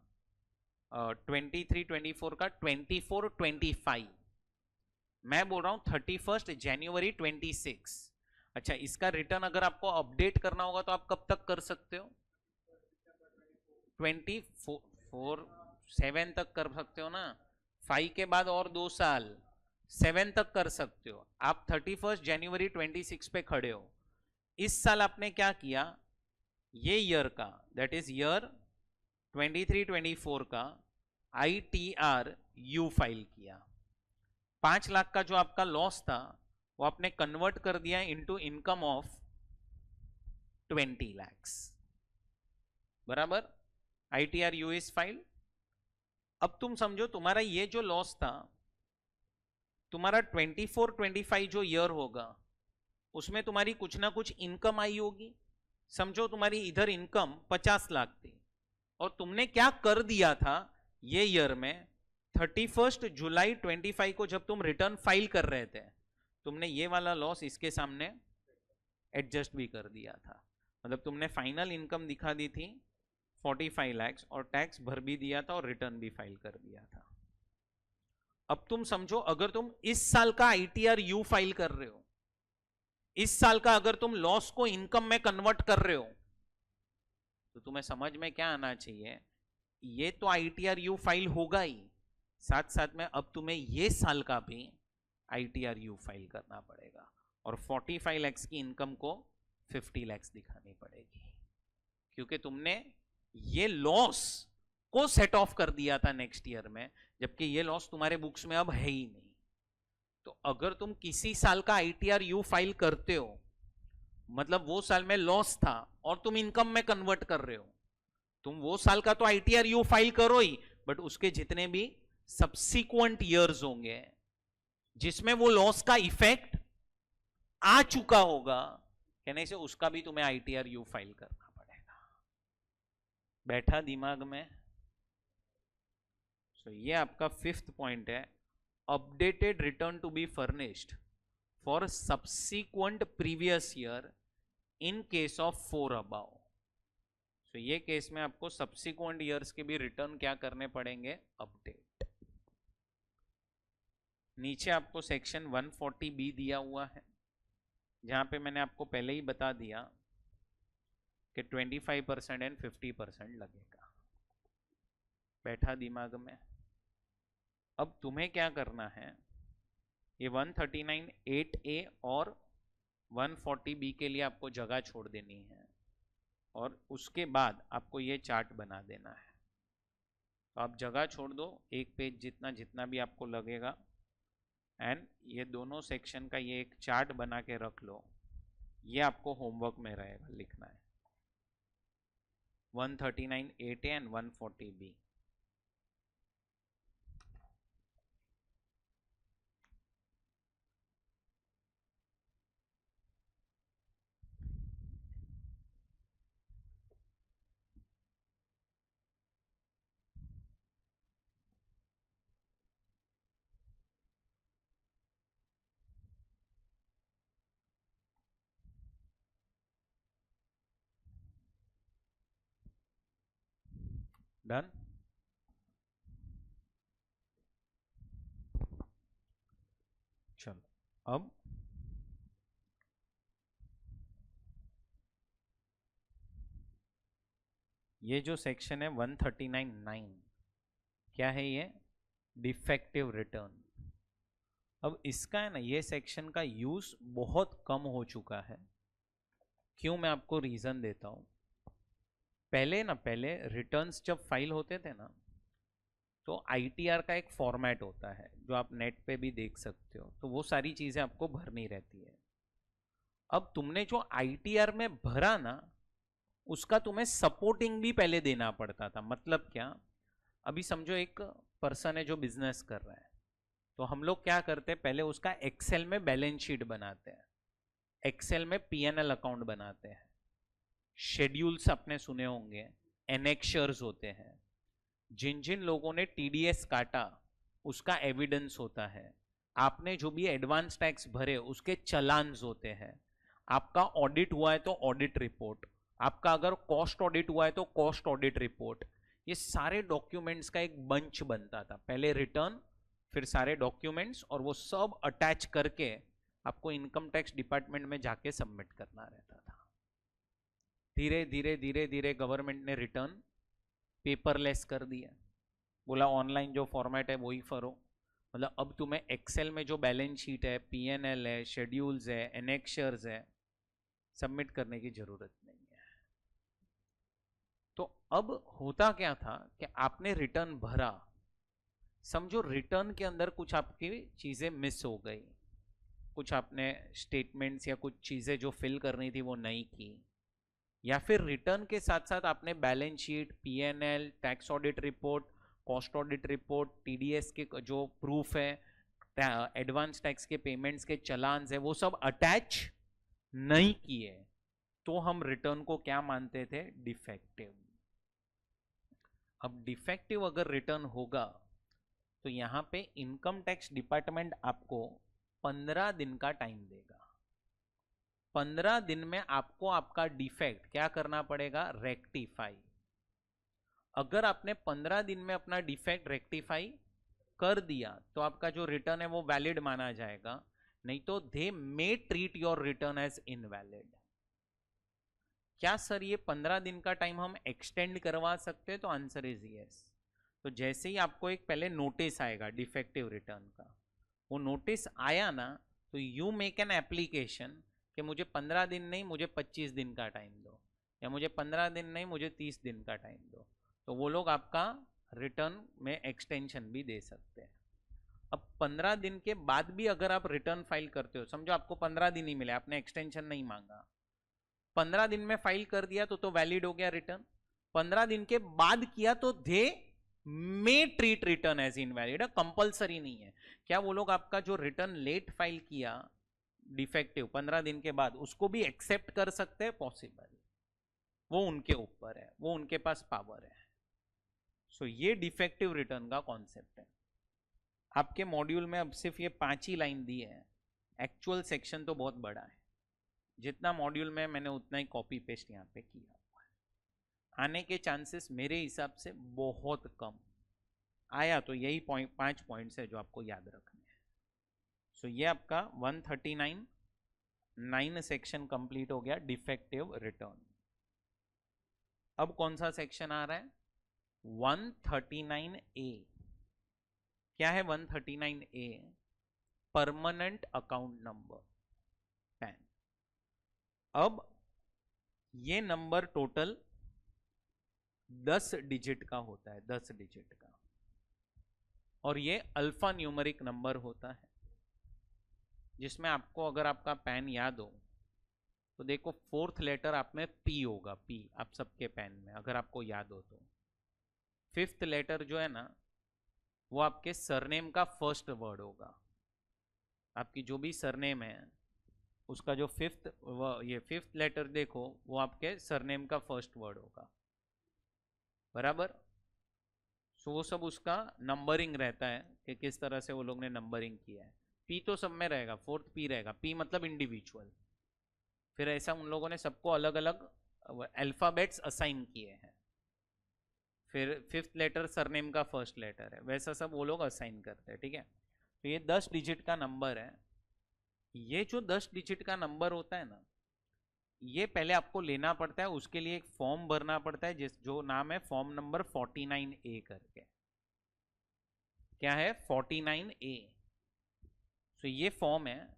23-24 का 24-25। मैं बोल रहा हूं 31 जनवरी 26। अच्छा, इसका रिटर्न अगर आपको अपडेट करना होगा तो आप कब तक कर सकते हो, 7 तक कर सकते हो ना, 5 के बाद और 2 साल, 7 तक कर सकते हो। आप 31 जनवरी 26 पे खड़े हो। इस साल आपने क्या किया, ये ईयर का, दैट इज ईयर 23-24 का ITR यू फाइल किया। 5 लाख का जो आपका लॉस था वो आपने कन्वर्ट कर दिया इनटू इनकम ऑफ 20 lakhs, बराबर। ITR you is file. अब तुम समझो तुम्हारा ये जो लॉस था, तुम्हारा 24-25 जो ईयर होगा उसमें तुम्हारी कुछ ना कुछ इनकम आई होगी। समझो तुम्हारी इधर इनकम 50 लाख थी और तुमने क्या कर दिया था ये ईयर में, 31 जुलाई 25 को जब तुम रिटर्न फाइल कर रहे थे, तुमने ये वाला लॉस इसके सामने एडजस्ट भी कर दिया था। मतलब तुमने फाइनल इनकम दिखा दी थी 45 lakhs और टैक्स भर भी दिया था और रिटर्न भी फाइल कर दिया था। अब तुम समझो अगर तुम इस साल का ITR यू फाइल कर रहे हो, इस साल का अगर तुम लॉस को इनकम में कन्वर्ट कर रहे हो, तो तुम्हें समझ में क्या आना चाहिए, ये तो ITR यू फाइल होगा ही, साथ साथ में अब तुम्हें ये साल का भी ITR यू फाइल करना पड़ेगा और 45 lakhs की इनकम को 50 lakhs दिखानी पड़ेगी, क्योंकि तुमने ये लॉस को सेट ऑफ कर दिया था नेक्स्ट ईयर में, जबकि ये लॉस तुम्हारे बुक्स में अब है ही नहीं। तो अगर तुम किसी साल का ITR यू फाइल करते हो, मतलब वो साल में लॉस था और तुम इनकम में कन्वर्ट कर रहे हो, तुम वो साल का तो ITR यू फाइल करो ही, बट उसके जितने भी सब्सिक्वेंट ईयर्स होंगे जिसमें वो लॉस का इफेक्ट आ चुका होगा, कहने से उसका भी तुम्हें ITR यू फाइल करना पड़ेगा। बैठा दिमाग में? So, ये आपका 5th पॉइंट है, updated return to be furnished for subsequent previous year in case of 4 above. तो ये केस में आपको सब्सिक्वेंट ईयर्स के भी रिटर्न क्या करने पड़ेंगे, अपडेट। नीचे आपको सेक्शन 140B दिया हुआ है, जहां पे मैंने आपको पहले ही बता दिया कि 25% एंड 50% लगेगा। बैठा दिमाग में? अब तुम्हें क्या करना है, ये 139(8)A और 140B के लिए आपको जगह छोड़ देनी है और उसके बाद आपको ये चार्ट बना देना है। तो आप जगह छोड़ दो, एक पेज जितना जितना भी आपको लगेगा, एंड ये दोनों सेक्शन का ये एक चार्ट बना के रख लो। ये आपको होमवर्क में रहेगा, लिखना है 139(8)A एंड 140B। डन। चलो अब ये जो सेक्शन है 139(9), क्या है ये? Defective return. अब इसका है ना, ये सेक्शन का यूज बहुत कम हो चुका है। क्यों? मैं आपको रीजन देता हूं। पहले रिटर्न्स जब फाइल होते थे ना, तो आईटीआर का एक फॉर्मेट होता है जो आप नेट पे भी देख सकते हो, तो वो सारी चीजें आपको भरनी रहती है। अब तुमने जो आईटीआर में भरा ना, उसका तुम्हें सपोर्टिंग भी पहले देना पड़ता था। मतलब क्या? अभी समझो एक पर्सन है जो बिजनेस कर रहा है, तो हम लोग क्या करते हैं, पहले उसका एक्सेल में बैलेंस शीट बनाते हैं, एक्सेल में पीएनएल अकाउंट बनाते हैं, शेड्यूल्स आपने सुने होंगे, एनेक्शर्स होते हैं, जिन जिन लोगों ने टीडीएस काटा उसका एविडेंस होता है, आपने जो भी एडवांस टैक्स भरे उसके चलान्स होते हैं, आपका ऑडिट हुआ है तो ऑडिट रिपोर्ट, आपका अगर कॉस्ट ऑडिट हुआ है तो कॉस्ट ऑडिट रिपोर्ट। ये सारे डॉक्यूमेंट्स का एक बंच बनता था। पहले रिटर्न, फिर सारे डॉक्यूमेंट्स, और वो सब अटैच करके आपको इनकम टैक्स डिपार्टमेंट में जाके सबमिट करना रहता था। धीरे धीरे धीरे धीरे गवर्नमेंट ने रिटर्न पेपरलेस कर दिया, बोला ऑनलाइन जो फॉर्मेट है वही भरो। मतलब अब तुम्हें एक्सेल में जो बैलेंस शीट है, पीएनएल है, शेड्यूल्स है, एनेक्शर्स है, सबमिट करने की जरूरत नहीं है। तो अब होता क्या था कि आपने रिटर्न भरा, समझो रिटर्न के अंदर कुछ आपकी चीजें मिस हो गई, कुछ आपने स्टेटमेंट्स या कुछ चीजें जो फिल करनी थी वो नहीं की, या फिर रिटर्न के साथ साथ आपने balance sheet, PNL, tax audit report, cost audit report, TDS के जो प्रूफ है, एडवांस टैक्स के पेमेंट्स के चलान्स है, वो सब अटैच नहीं किए, तो हम रिटर्न को क्या मानते थे? डिफेक्टिव। अब डिफेक्टिव अगर रिटर्न होगा तो यहां पे इनकम टैक्स डिपार्टमेंट आपको 15 दिन का टाइम देगा। 15 दिन में आपको आपका डिफेक्ट क्या करना पड़ेगा? रेक्टिफाई। अगर आपने 15 दिन में अपना डिफेक्ट रेक्टिफाई कर दिया तो आपका जो रिटर्न है वो वैलिड माना जाएगा, नहीं तो they may treat your return as invalid. क्या सर ये 15 दिन का टाइम हम एक्सटेंड करवा सकते हैं? तो आंसर इज यस। तो जैसे ही आपको एक पहले नोटिस आएगा डिफेक्टिव रिटर्न का, वो नोटिस आया ना, तो यू मेक एन एप्लीकेशन कि मुझे 15 दिन नहीं, मुझे 25 दिन का टाइम दो, या मुझे 15 दिन नहीं, मुझे 30 दिन का टाइम दो। तो वो लोग आपका रिटर्न में एक्सटेंशन भी दे सकते हैं। अब 15 दिन के बाद भी अगर आप रिटर्न फाइल करते हो, समझो आपको 15 दिन ही मिले, आपने एक्सटेंशन नहीं मांगा, 15 दिन में फाइल कर दिया तो वैलिड हो गया रिटर्न। 15 दिन के बाद किया तो they may treat return as invalid, compulsory नहीं है। क्या वो लोग आपका जो रिटर्न लेट फाइल किया डिफेक्टिव 15 दिन के बाद, उसको भी एक्सेप्ट कर सकते हैं? पॉसिबल। वो उनके ऊपर है, वो उनके पास पावर है। सो ये डिफेक्टिव रिटर्न का कॉन्सेप्ट है। आपके मॉड्यूल में अब सिर्फ ये 5 ही लाइन दी है, एक्चुअल सेक्शन तो बहुत बड़ा है। जितना मॉड्यूल में मैंने उतना ही कॉपी पेस्ट यहाँ पे किया हुआ है। आने के चांसेस मेरे हिसाब से बहुत कम, आया तो यही 5 पॉइंट्स है जो आपको याद रखने हैं। सो ये आपका 139 सेक्शन कंप्लीट हो गया, डिफेक्टिव रिटर्न। अब कौन सा सेक्शन आ रहा है? 139A। क्या है 139A? Permanent account number, pan. अब ये नंबर टोटल 10 डिजिट का होता है, 10 डिजिट का, और ये अल्फा न्यूमेरिक नंबर होता है, जिसमें आपको अगर आपका पैन याद हो तो देखो 4th लेटर आप में पी होगा, पी आप सबके पैन में अगर आपको याद हो तो। 5th लेटर जो है ना, वो आपके सरनेम का फर्स्ट वर्ड होगा। आपकी जो भी सरनेम है उसका जो ये 5th लेटर देखो, वो आपके सरनेम का फर्स्ट वर्ड होगा, बराबर। सो वो सब उसका नंबरिंग रहता है कि किस तरह से वो लोग ने नंबरिंग किया है। पी तो सब में रहेगा, 4th पी रहेगा, पी मतलब इंडिविजुअल। फिर ऐसा उन लोगों ने सबको अलग अलग अल्फाबेट्स असाइन किए हैं। फिर फिफ्थ लेटर सरनेम का फर्स्ट लेटर है, वैसा सब वो लोग असाइन करते हैं, ठीक है। तो ये 10 डिजिट का नंबर है। ये जो 10 डिजिट का नंबर होता है ना, ये पहले आपको लेना पड़ता है, उसके लिए एक फॉर्म भरना पड़ता है जो नाम है फॉर्म नंबर 49A करके। क्या है? 49A। तो ये फॉर्म है,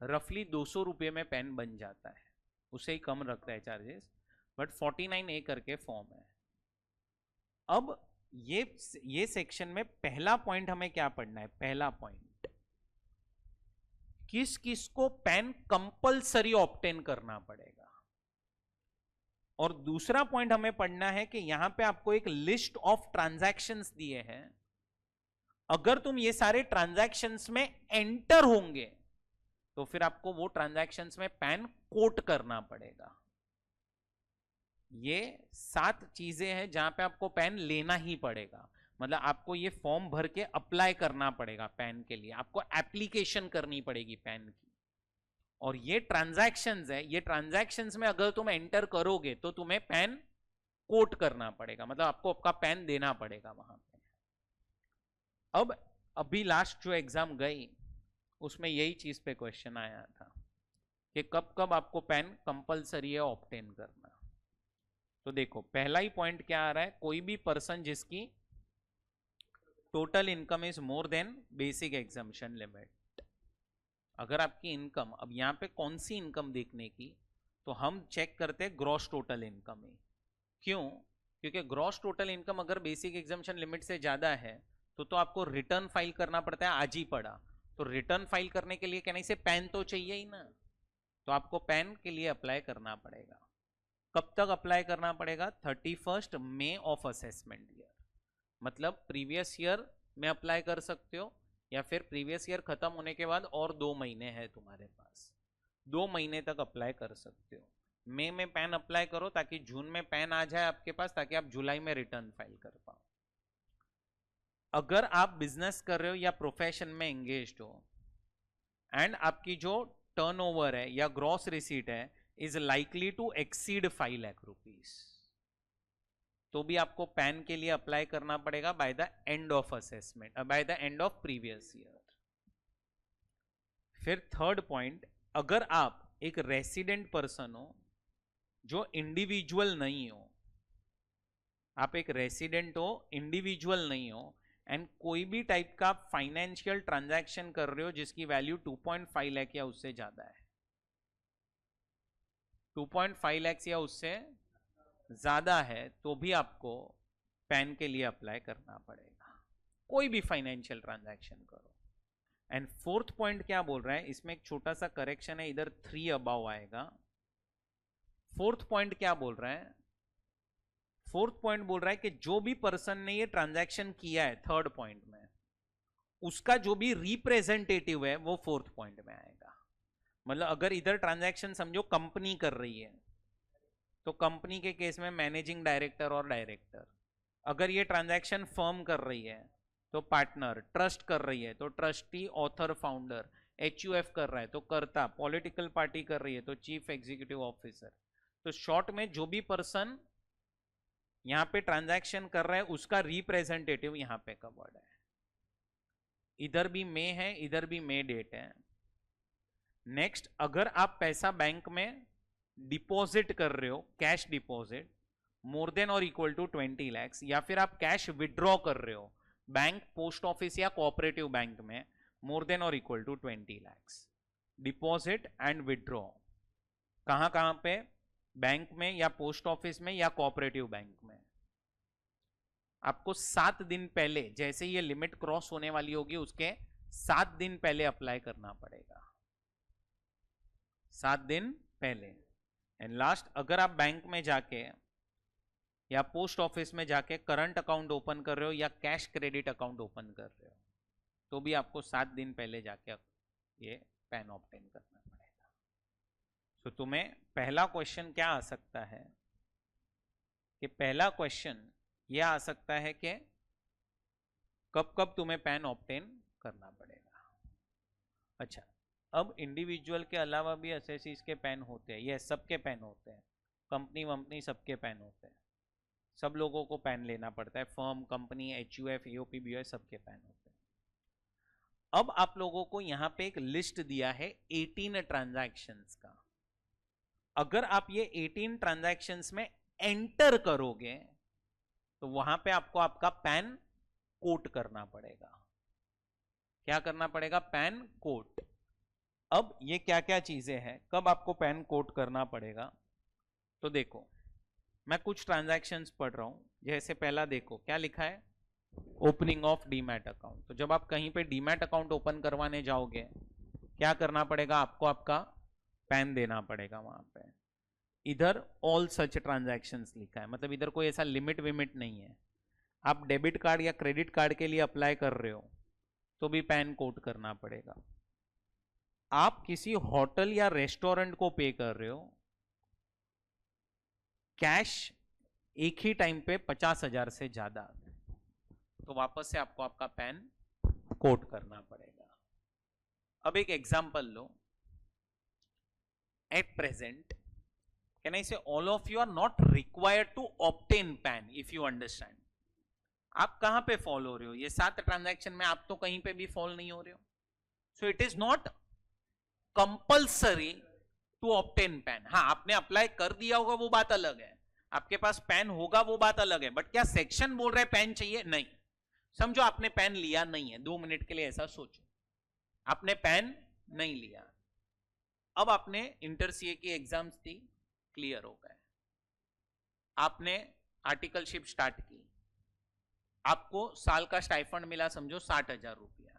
रफली 200 रुपये में पेन बन जाता है, उससे ही कम रखता है चार्जेस, बट 49A करके फॉर्म है। अब ये सेक्शन में पहला पॉइंट हमें क्या पढ़ना है? पहला पॉइंट, किस किस को पेन कंपलसरी ऑब्टेन करना पड़ेगा। और दूसरा पॉइंट हमें पढ़ना है कि यहां पे आपको एक लिस्ट ऑफ ट्रांजैक्शंस दिए हैं, अगर तुम ये सारे ट्रांजैक्शंस में एंटर होंगे तो फिर आपको वो ट्रांजैक्शंस में पेन कोट करना पड़ेगा। ये 7 चीजें हैं जहां पे आपको पेन लेना ही पड़ेगा, मतलब आपको ये फॉर्म भर के अप्लाई करना पड़ेगा पेन के लिए, आपको एप्लीकेशन करनी पड़ेगी पेन की। और ये ट्रांजैक्शंस है, ये ट्रांजैक्शंस में अगर तुम एंटर करोगे तो तुम्हें पेन कोट करना पड़ेगा, मतलब आपको आपका पेन देना पड़ेगा वहां पे। अब अभी लास्ट जो एग्जाम गई उसमें यही चीज पे क्वेश्चन आया था कि कब कब आपको पेन कंपलसरी है ऑब्टेन करना। तो देखो पहला ही पॉइंट क्या आ रहा है, कोई भी पर्सन जिसकी total income is more then basic exemption limit. अगर आपकी इनकम, अब यहां पे कौन सी इनकम देखने की, तो हम चेक करते हैं ग्रॉस टोटल इनकम ही। क्यों? क्योंकि ग्रॉस टोटल इनकम अगर बेसिक एग्जम्पशन लिमिट से ज्यादा है तो आपको रिटर्न फाइल करना पड़ता है, आज ही पड़ा। तो रिटर्न फाइल करने के लिए कहने से पैन तो चाहिए ही ना, तो आपको पैन के लिए अप्लाई करना पड़ेगा। कब तक अप्लाई करना पड़ेगा? 31 मई ऑफ असेसमेंट ईयर, मतलब प्रीवियस ईयर में अप्लाई कर सकते हो, या फिर प्रीवियस ईयर खत्म होने के बाद और 2 महीने हैं तुम्हारे पास, 2 महीने तक अप्लाई कर सकते हो। मई में पैन अप्लाई करो ताकि जून में पैन आ जाए आपके पास, ताकि आप जुलाई में रिटर्न फाइल कर पाओ। अगर आप बिजनेस कर रहे हो या प्रोफेशन में एंगेज्ड हो एंड आपकी जो टर्नओवर है या ग्रॉस रिसीट है is likely to exceed 5 lakh rupees, तो भी आपको पैन के लिए अप्लाई करना पड़ेगा by the end of assessment, by the end of previous year. फिर थर्ड पॉइंट, अगर आप एक रेसिडेंट पर्सन हो जो इंडिविजुअल नहीं हो, आप एक रेसिडेंट हो, इंडिविजुअल नहीं हो, एंड कोई भी टाइप का फाइनेंशियल ट्रांजैक्शन कर रहे हो जिसकी वैल्यू 2.5 लाख या उससे ज्यादा है, 2.5 लाख या उससे ज्यादा है, तो भी आपको पैन के लिए अप्लाई करना पड़ेगा, कोई भी फाइनेंशियल ट्रांजैक्शन करो। एंड फोर्थ पॉइंट क्या बोल रहा है, इसमें एक छोटा सा करेक्शन है, इधर 3 अबाव आएगा। फोर्थ पॉइंट क्या बोल रहा है? फोर्थ पॉइंट बोल रहा है कि जो भी पर्सन ने ये ट्रांजैक्शन किया है थर्ड पॉइंट में, उसका जो भी रिप्रेजेंटेटिव है वो फोर्थ पॉइंट में आएगा। मतलब अगर इधर ट्रांजैक्शन समझो कंपनी कर रही है तो कंपनी के केस में मैनेजिंग डायरेक्टर और डायरेक्टर, अगर ये ट्रांजैक्शन फर्म कर रही है तो पार्टनर, ट्रस्ट कर रही है तो ट्रस्टी, ऑथर, फाउंडर, एचयूएफ कर रहा है तो कर्ता, पॉलिटिकल पार्टी कर रही है तो चीफ एग्जीक्यूटिव ऑफिसर। तो शॉर्ट में जो भी पर्सन यहां पे ट्रांजैक्शन कर रहा है उसका रिप्रेजेंटेटिव यहां पे कवर्ड है। इधर भी मे है, इधर भी मे डेट है। नेक्स्ट, अगर आप पैसा बैंक में डिपॉजिट कर रहे हो, कैश डिपॉजिट मोर देन और इक्वल टू 20 लाख, या फिर आप कैश विड्रॉ कर रहे हो बैंक, पोस्ट ऑफिस या कोऑपरेटिव बैंक में मोर देन और equal to 20 lakh, deposit and withdraw कहां कहां पे? बैंक में या पोस्ट ऑफिस में या कोऑपरेटिव बैंक में। आपको 7 दिन पहले, जैसे ये लिमिट क्रॉस होने वाली होगी उसके 7 दिन पहले अप्लाई करना पड़ेगा, 7 दिन पहले। एंड लास्ट, अगर आप बैंक में जाके या पोस्ट ऑफिस में जाके करंट अकाउंट ओपन कर रहे हो या कैश क्रेडिट अकाउंट ओपन कर रहे हो तो भी आपको 7 दिन पहले जाके ये पैन ऑब्टेन करना पड़ेगा। तो तुम्हें पहला क्वेश्चन क्या आ सकता है कि पहला क्वेश्चन यह आ सकता है कि कब कब तुम्हें पैन ऑब्टेन करना पड़ेगा। अच्छा, अब इंडिविजुअल के अलावा भी एसएससीज के पैन होते हैं, ये सबके पैन होते हैं, कंपनी वंपनी सबके पैन होते हैं, सब लोगों को पैन लेना पड़ता है, firm, company, HUF, AOP, BOI सबके पैन होते हैं। अब आप लोगों को यहां पे एक लिस्ट दिया है 18 ट्रांजैक्शंस का। अगर आप ये 18 ट्रांजैक्शंस में एंटर करोगे तो वहां पे आपको आपका पैन कोट करना पड़ेगा। क्या करना पड़ेगा? PAN quote. अब ये क्या क्या चीजें हैं, कब आपको पैन कोट करना पड़ेगा? तो देखो, मैं कुछ ट्रांजैक्शंस पढ़ रहा हूं। जैसे पहला देखो क्या लिखा है, ओपनिंग ऑफ डीमैट अकाउंट। तो जब आप कहीं पे डीमैट अकाउंट ओपन करवाने जाओगे क्या करना पड़ेगा? आपको आपका पैन देना पड़ेगा वहां पे। इधर ऑल सच ट्रांजैक्शंस लिखा है, मतलब इधर कोई ऐसा लिमिट विमिट नहीं है। आप डेबिट कार्ड या क्रेडिट कार्ड के लिए अप्लाई कर रहे हो तो भी पैन कोड करना पड़ेगा। आप किसी होटल या रेस्टोरेंट को पे कर रहे हो, कैश एक ही टाइम पे 50,000 से ज्यादा, तो वापस से आपको आपका पैन कोड करना पड़ेगा। अब एक एग्जांपल लो। At present, can I say all of you are not required to obtain PAN if you understand. आप कहां पे फॉल हो रहे हो? ये 7 ट्रांजैक्शन में आप तो कहीं पे भी फॉल नहीं हो रहे हो। So it is not compulsory to obtain PAN. हाँ, आपने अप्लाई कर दिया होगा वो बात अलग है, आपके पास पैन होगा वो बात अलग है, बट क्या सेक्शन बोल रहा है पैन चाहिए? नहीं। समझो आपने पैन लिया नहीं है, 2 मिनट के लिए ऐसा सोचो, आपने पैन नहीं लिया। अब आपने इंटर सीए की एग्जाम्स दी, क्लियर हो गए, आपने आर्टिकलशिप स्टार्ट की, आपको साल का स्टाइफंड मिला समझो 60,000 रुपया,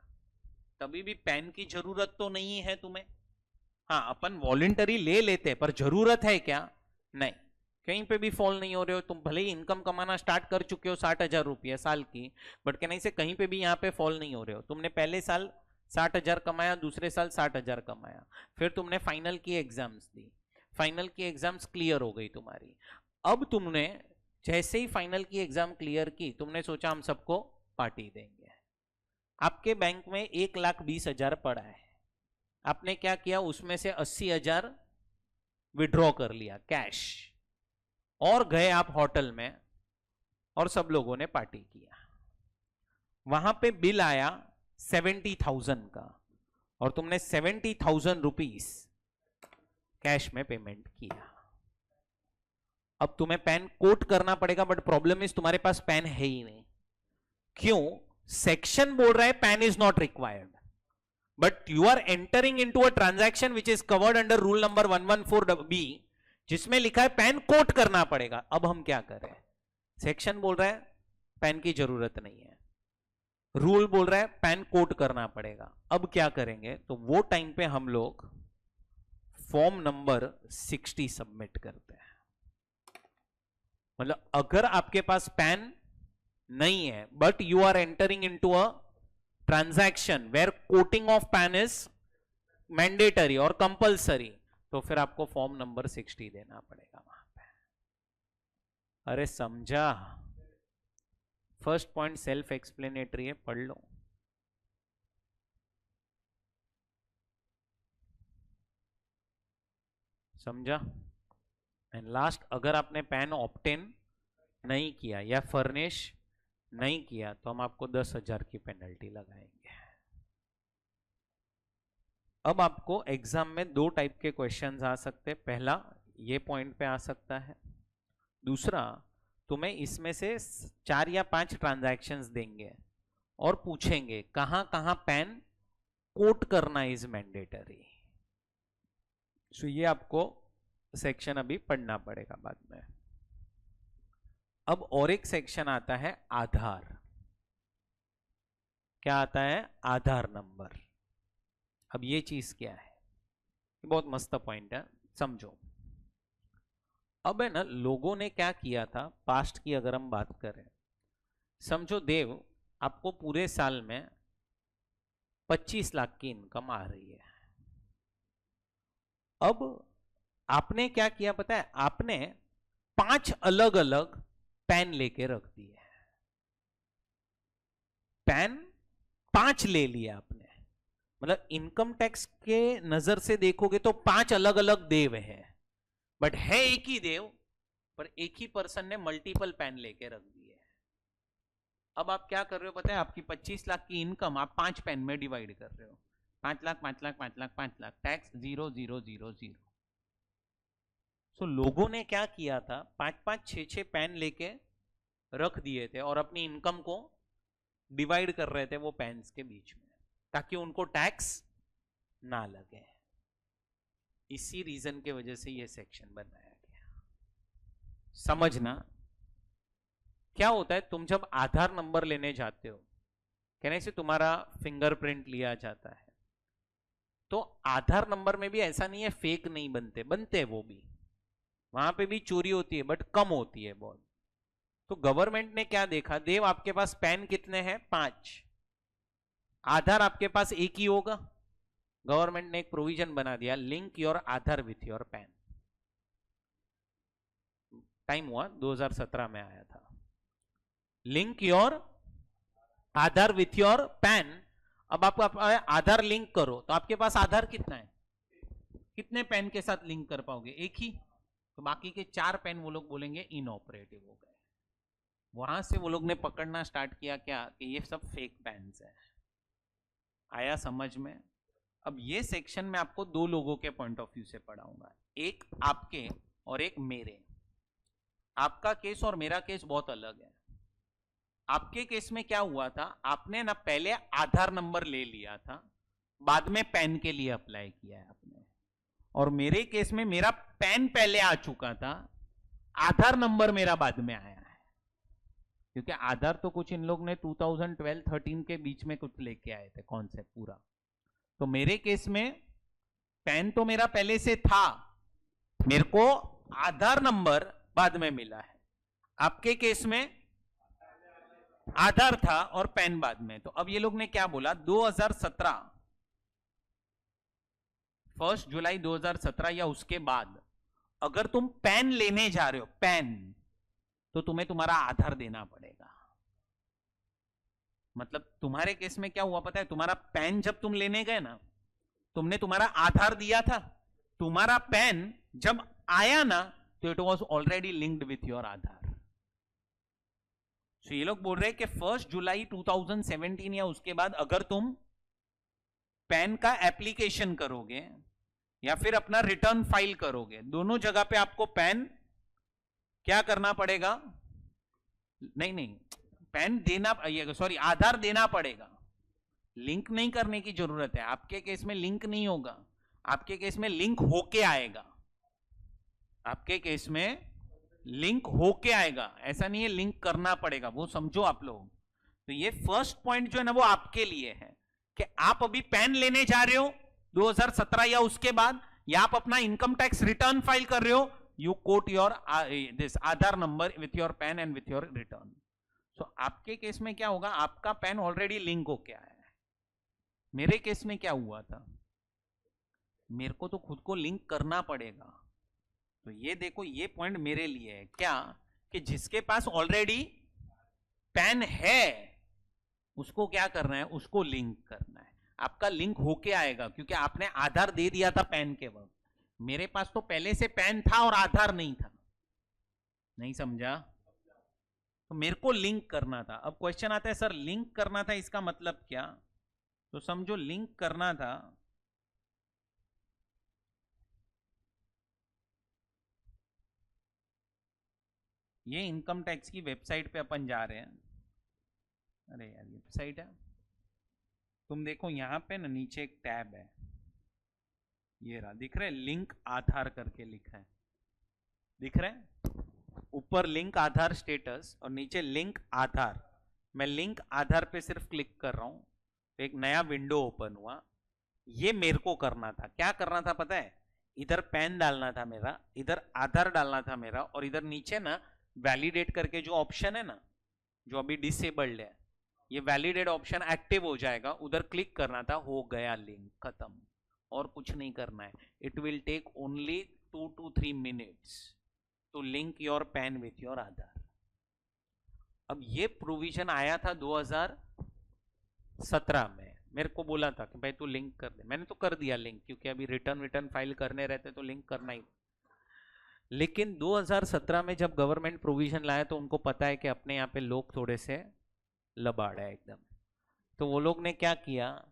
तभी भी पैन की जरूरत तो नहीं है तुम्हें। हाँ, अपन वॉलंटरी ले लेते, पर जरूरत है क्या? नहीं। कहीं पे भी फॉल नहीं हो रहे हो, तुम भले ही इनकम कमाना स्टार्ट कर चुके हो 60,000 रुपया साल की, बट कहीं से कहीं पे भी यहाँ पे फॉल नहीं हो रहे हो। तुमने पहले साल 60,000 कमाया, दूसरे साल 60,000 कमाया, फिर तुमने फाइनल की एग्जाम्स दी, फाइनल की एग्जाम्स क्लियर हो गई तुम्हारी। अब तुमने जैसे ही फाइनल की एग्जाम क्लियर की, तुमने सोचा हम सबको पार्टी देंगे। आपके बैंक में 1,20,000 पड़ा है, आपने क्या किया? उसमें से 80,000 विड्रॉ कर लिया कैश, और गए आप होटल में और सब लोगों ने पार्टी किया। वहां पे बिल आया 70,000 का, और तुमने 70,000 रुपीस कैश में पेमेंट किया। अब तुम्हें पैन कोट करना पड़ेगा, बट प्रॉब्लम इज तुम्हारे पास पैन है ही नहीं। क्यों? सेक्शन बोल रहा है PAN is not required, but you are entering into a transaction which is covered under rule number 114B, जिसमें लिखा है पैन कोट करना पड़ेगा। अब हम क्या करें? सेक्शन बोल रहा है पैन की जरूरत नहीं है, रूल बोल रहा है पैन कोट करना पड़ेगा। अब क्या करेंगे? तो वो टाइम पे हम लोग फॉर्म नंबर 60 सबमिट करते हैं। मतलब अगर आपके पास पैन नहीं है, but you are entering into a transaction where quoting of PAN is mandatory और कंपल्सरी, तो फिर आपको फॉर्म नंबर 60 देना पड़ेगा वहां पे। अरे समझा? फर्स्ट पॉइंट सेल्फ एक्सप्लेनेटरी है, पढ़ लो। समझा? एंड लास्ट, अगर आपने पैन ऑब्टेन नहीं किया या फर्निश नहीं किया तो हम आपको 10,000 की पेनल्टी लगाएंगे। अब आपको एग्जाम में 2 टाइप के क्वेश्चंस आ सकते हैं। पहला ये पॉइंट पे आ सकता है, दूसरा तुम्हें इसमें से 4 या 5 ट्रांजैक्शंस देंगे और पूछेंगे कहां कहां पैन कोट करना इज मैंडेटरी। सो ये आपको सेक्शन अभी पढ़ना पड़ेगा बाद में। अब और एक सेक्शन आता है आधार। क्या आता है? आधार नंबर। अब ये चीज क्या है? बहुत मस्त पॉइंट है, समझो। अब है ना, लोगों ने क्या किया था पास्ट की अगर हम बात करें, समझो देव आपको पूरे साल में 25 लाख की इनकम आ रही है। अब आपने क्या किया पता है? आपने 5 अलग अलग पैन लेके रख दिए। पैन 5 ले लिया आपने, मतलब इनकम टैक्स के नजर से देखोगे तो 5 अलग अलग देव है, बट है एक ही देव, पर एक ही पर्सन ने मल्टीपल पैन लेके रख दिए। अब आप क्या कर रहे हो पता है, आपकी 25 लाख की इनकम आप 5 पैन में डिवाइड कर रहे हो, 5 लाख 5 लाख 5 लाख 5 लाख, टैक्स 0 0 0 0। सो लोगों ने क्या किया था, 5 5 6 6 पैन लेके रख दिए थे और अपनी इनकम को डिवाइड कर रहे थे वो पैन्स के बीच में, ताकि उनको टैक्स ना लगे। इसी रीजन के वजह से ये सेक्शन बनाया गया। समझना क्या होता है, तुम जब आधार नंबर लेने जाते हो, कहने से तुम्हारा फिंगरप्रिंट लिया जाता है, तो आधार नंबर में भी ऐसा नहीं है फेक नहीं बनते, बनते हैं वो भी, वहां पे भी चोरी होती है बट कम होती है बहुत। तो गवर्नमेंट ने क्या देखा, देव आपके पास पैन कितने हैं, 5, आधार आपके पास एक ही होगा। गवर्नमेंट ने एक प्रोविजन बना दिया, link your Aadhaar with your pan. Time हुआ 2017 में आया था, link your Aadhaar with your pan. अब आप आधार लिंक करो तो आपके पास आधार कितना है, कितने पैन के साथ लिंक कर पाओगे, एक ही, तो बाकी के 4 पैन वो लोग बोलेंगे इनऑपरेटिव हो गए। वहां से वो लोग ने पकड़ना स्टार्ट किया क्या, कि ये सब फेक पैन्स है। आया समझ में। अब ये सेक्शन में आपको 2 लोगों के पॉइंट ऑफ व्यू से पढ़ाऊंगा, एक आपके और एक मेरे। आपका केस और मेरा केस बहुत अलग है। आपके केस में क्या हुआ था, आपने ना पहले आधार नंबर ले लिया था, बाद में पैन के लिए अप्लाई किया है आपने। और मेरे केस में मेरा पैन पहले आ चुका था, आधार नंबर मेरा बाद में आया है, क्योंकि आधार तो कुछ इन लोग ने 2012-13 के बीच में कुछ लेके आए थे कॉन्सेप्ट पूरा। तो मेरे केस में पैन तो मेरा पहले से था, मेरे को आधार नंबर बाद में मिला है। आपके केस में आधार था और पैन बाद में। तो अब ये लोग ने क्या बोला, 2017 1 जुलाई 2017 या उसके बाद अगर तुम पैन लेने जा रहे हो, पैन, तो तुम्हें तुम्हारा आधार देना पड़ेगा। मतलब तुम्हारे केस में क्या हुआ पता है, तुम्हारा पैन जब तुम लेने गए ना, तुमने तुम्हारा आधार दिया था, तुम्हारा पैन जब आया ना, तो it was already linked with your Aadhaar. तो ये लोग बोल रहे हैं कि 1 जुलाई 2017 या उसके बाद अगर तुम पैन का एप्लीकेशन करोगे या फिर अपना रिटर्न फाइल करोगे, दोनों जगह पे आपको पैन क्या करना पड़ेगा, नहीं पैन देना, सॉरी आधार देना पड़ेगा। लिंक नहीं करने की जरूरत है, आपके केस में लिंक नहीं होगा, आपके केस में लिंक होके आएगा, आपके केस में लिंक होके आएगा, ऐसा नहीं है लिंक करना पड़ेगा, वो समझो आप लोग। तो ये फर्स्ट पॉइंट जो है ना वो आपके लिए है कि आप अभी पैन लेने जा रहे हो 2017 या उसके बाद, या आप अपना इनकम टैक्स रिटर्न फाइल कर रहे हो, you quote your this Aadhaar number with your PAN and with your return. So आपके केस में क्या होगा, आपका पैन ऑलरेडी लिंक होके आया है। मेरे केस में क्या हुआ था, मेरे को तो खुद को लिंक करना पड़ेगा। तो ये देखो, ये पॉइंट मेरे लिए है क्या, कि जिसके पास ऑलरेडी पैन है उसको क्या करना है, उसको लिंक करना है। आपका लिंक होके आएगा क्योंकि आपने आधार दे दिया था पैन के वक्त। मेरे पास तो पहले से पैन था और आधार नहीं था, नहीं समझा, तो मेरे को लिंक करना था। अब क्वेश्चन आता है सर लिंक करना था इसका मतलब क्या, तो समझो लिंक करना था, ये इनकम टैक्स की वेबसाइट पे अपन जा रहे हैं। अरे यार ये वेबसाइट है, तुम देखो यहां पे ना नीचे एक टैब है, ये रहा, दिख रहा है, लिंक आधार करके लिखा है, दिख रहा है, ऊपर लिंक आधार स्टेटस और नीचे लिंक आधार। मैं लिंक आधार पे सिर्फ क्लिक कर रहा हूं तो एक नया विंडो ओपन हुआ। ये मेरे को करना था, क्या करना था पता है, इधर पैन डालना था मेरा, इधर आधार डालना था मेरा, और इधर नीचे ना वैलिडेट करके जो ऑप्शन है ना, जो अभी डिसेबल्ड है, ये वैलिडेट ऑप्शन एक्टिव हो जाएगा, उधर क्लिक करना था, हो गया लिंक, खत्म, और कुछ नहीं करना है। It will take only 2 to 3 minutes to link your PAN with your Aadhaar. अब ये प्रोविजन आया था 2017 में, मेरे को बोला था कि भाई तू लिंक कर दे, मैंने तो कर दिया लिंक, क्योंकि अभी रिटर्न फाइल करने रहते तो लिंक करना ही। लेकिन 2017 में जब गवर्नमेंट प्रोविजन लाया तो उनको पता है कि अपने यहाँ पे लोग थोड़े से लबाड़ है एकदम, तो वो लोग ने क्या किया,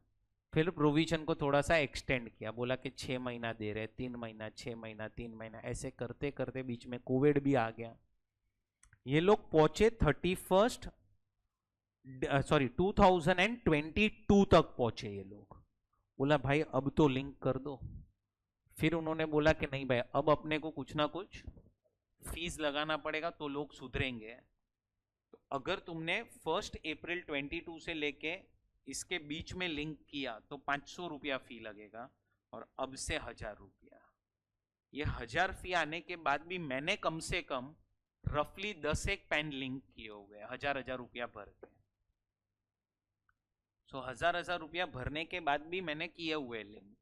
फिर प्रोविजन को थोड़ा सा एक्सटेंड किया, बोला कि 6 महीना दे रहे, 3 महीना, 6 महीना, 3 महीना, ऐसे करते करते बीच में कोविड भी आ गया। ये लोग पहुंचे 2022 तक पहुंचे ये लोग। बोला भाई अब तो लिंक कर दो। फिर उन्होंने बोला कि नहीं भाई अब अपने को कुछ ना कुछ फीस लगाना पड़ेगा तो लोग सुधरेंगे। तो अगर तुमने 1 अप्रैल 22 से लेके इसके बीच में लिंक किया तो 500 रुपया फी लगेगा, और अब से 1000 रुपया। ये 1000 फी आने के बाद भी मैंने कम से कम रफली 10 एक पैन लिंक किए हो गए 1000 रुपया भर के। सो 1000 रुपया भरने के बाद भी मैंने किए हुए लिंक।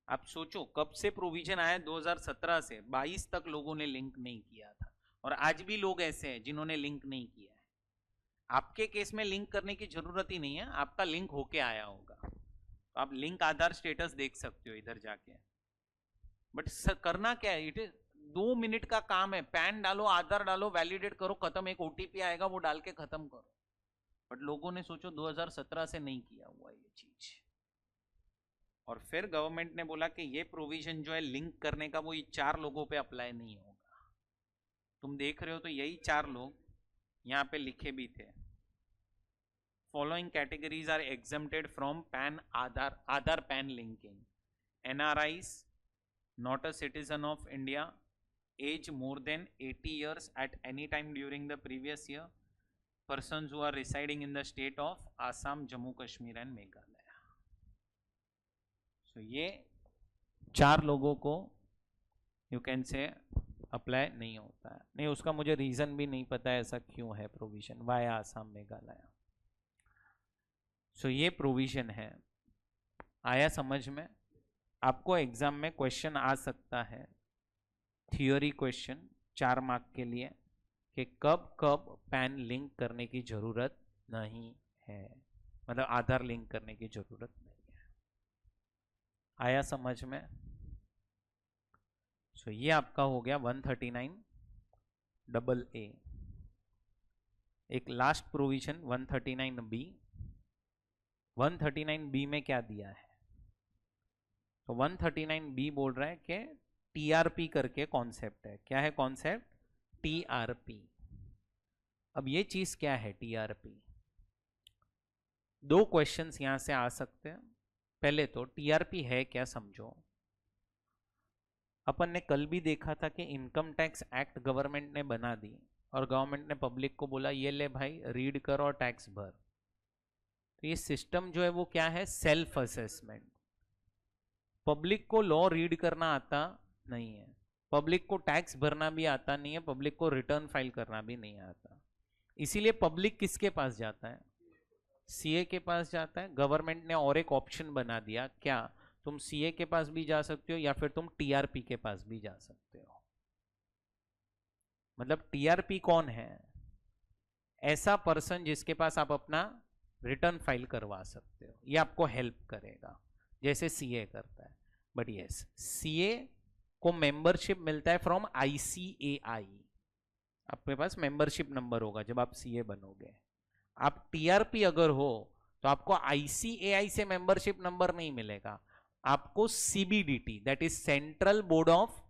आप सोचो कब से प्रोविजन आया, 2017 से 22 तक लोगों ने लिंक नहीं किया था, और आज भी लोग ऐसे हैं जिन्होंने लिंक नहीं किया है। आपके केस में लिंक करने की जरूरत ही नहीं है, आपका लिंक होके आया होगा, तो आप लिंक आधार स्टेटस देख सकते हो इधर जाके। बट करना क्या है, इट इज 2 मिनट का काम है, पैन डालो, आधार डालो, वैलिडेट करो, खत्म। एक ओटीपी आएगा वो डाल के खत्म करो। बट लोगों ने सोचो 2017 से नहीं किया हुआ ये चीज, और फिर गवर्नमेंट ने बोला कि ये प्रोविजन जो है लिंक करने का वो ये 4 लोगों पे अप्लाई नहीं होगा। तुम देख रहे हो तो यही 4 लोग यहाँ पे लिखे भी थे। Following categories are exempted from PAN Aadhaar PAN linking: NRIs, not a citizen of India, age more than 80 years at any time during the previous year, persons who are residing in the state of Assam, Jammu Kashmir and Meghalaya. So ये 4 लोगों को you can say apply नहीं होता है। नहीं, उसका मुझे reason भी नहीं पता है ऐसा क्यों है प्रोविजन, वाया आसाम मेघालय। सो ये प्रोविजन है। आया समझ में? आपको एग्जाम में क्वेश्चन आ सकता है, थियोरी क्वेश्चन 4 मार्क के लिए, कि कब कब पैन लिंक करने की जरूरत नहीं है, मतलब आधार लिंक करने की जरूरत नहीं है। आया समझ में? सो ये आपका हो गया 139AA। एक लास्ट प्रोविजन 139B। 139B में क्या दिया है? तो 139B बोल रहा है कि TRP करके कॉन्सेप्ट है। क्या है कॉन्सेप्ट? TRP। अब ये चीज क्या है TRP? 2 क्वेश्चंस यहां से आ सकते हैं। पहले तो TRP है क्या समझो। अपन ने कल भी देखा था कि इनकम टैक्स एक्ट गवर्नमेंट ने बना दी, और गवर्नमेंट ने पब्लिक को बोला ये ले भाई रीड कर और टैक्स भर। तो ये सिस्टम जो है वो क्या है? Self assessment. पब्लिक को लॉ रीड करना आता नहीं है, पब्लिक को टैक्स भरना भी आता नहीं है, पब्लिक को रिटर्न फाइल करना भी नहीं आता। इसीलिए पब्लिक किसके पास जाता है? सीए के पास जाता है। गवर्नमेंट ने और एक ऑप्शन बना दिया, क्या? तुम सीए के पास भी जा सकते हो या फिर तुम टीआरपी के पास भी जा सकते हो। मतलब टीआरपी कौन है? ऐसा पर्सन जिसके पास आप अपना रिटर्न फाइल करवा सकते हो, ये आपको हेल्प करेगा जैसे सीए करता है। बट यस, सीए को मेंबरशिप मिलता है फ्रॉम ICAI। आपके पास मेंबरशिप नंबर होगा जब आप सीए बनोगे। आप टीआरपी अगर हो तो आपको ICAI से मेंबरशिप नंबर नहीं मिलेगा, आपको CBDT that is central board of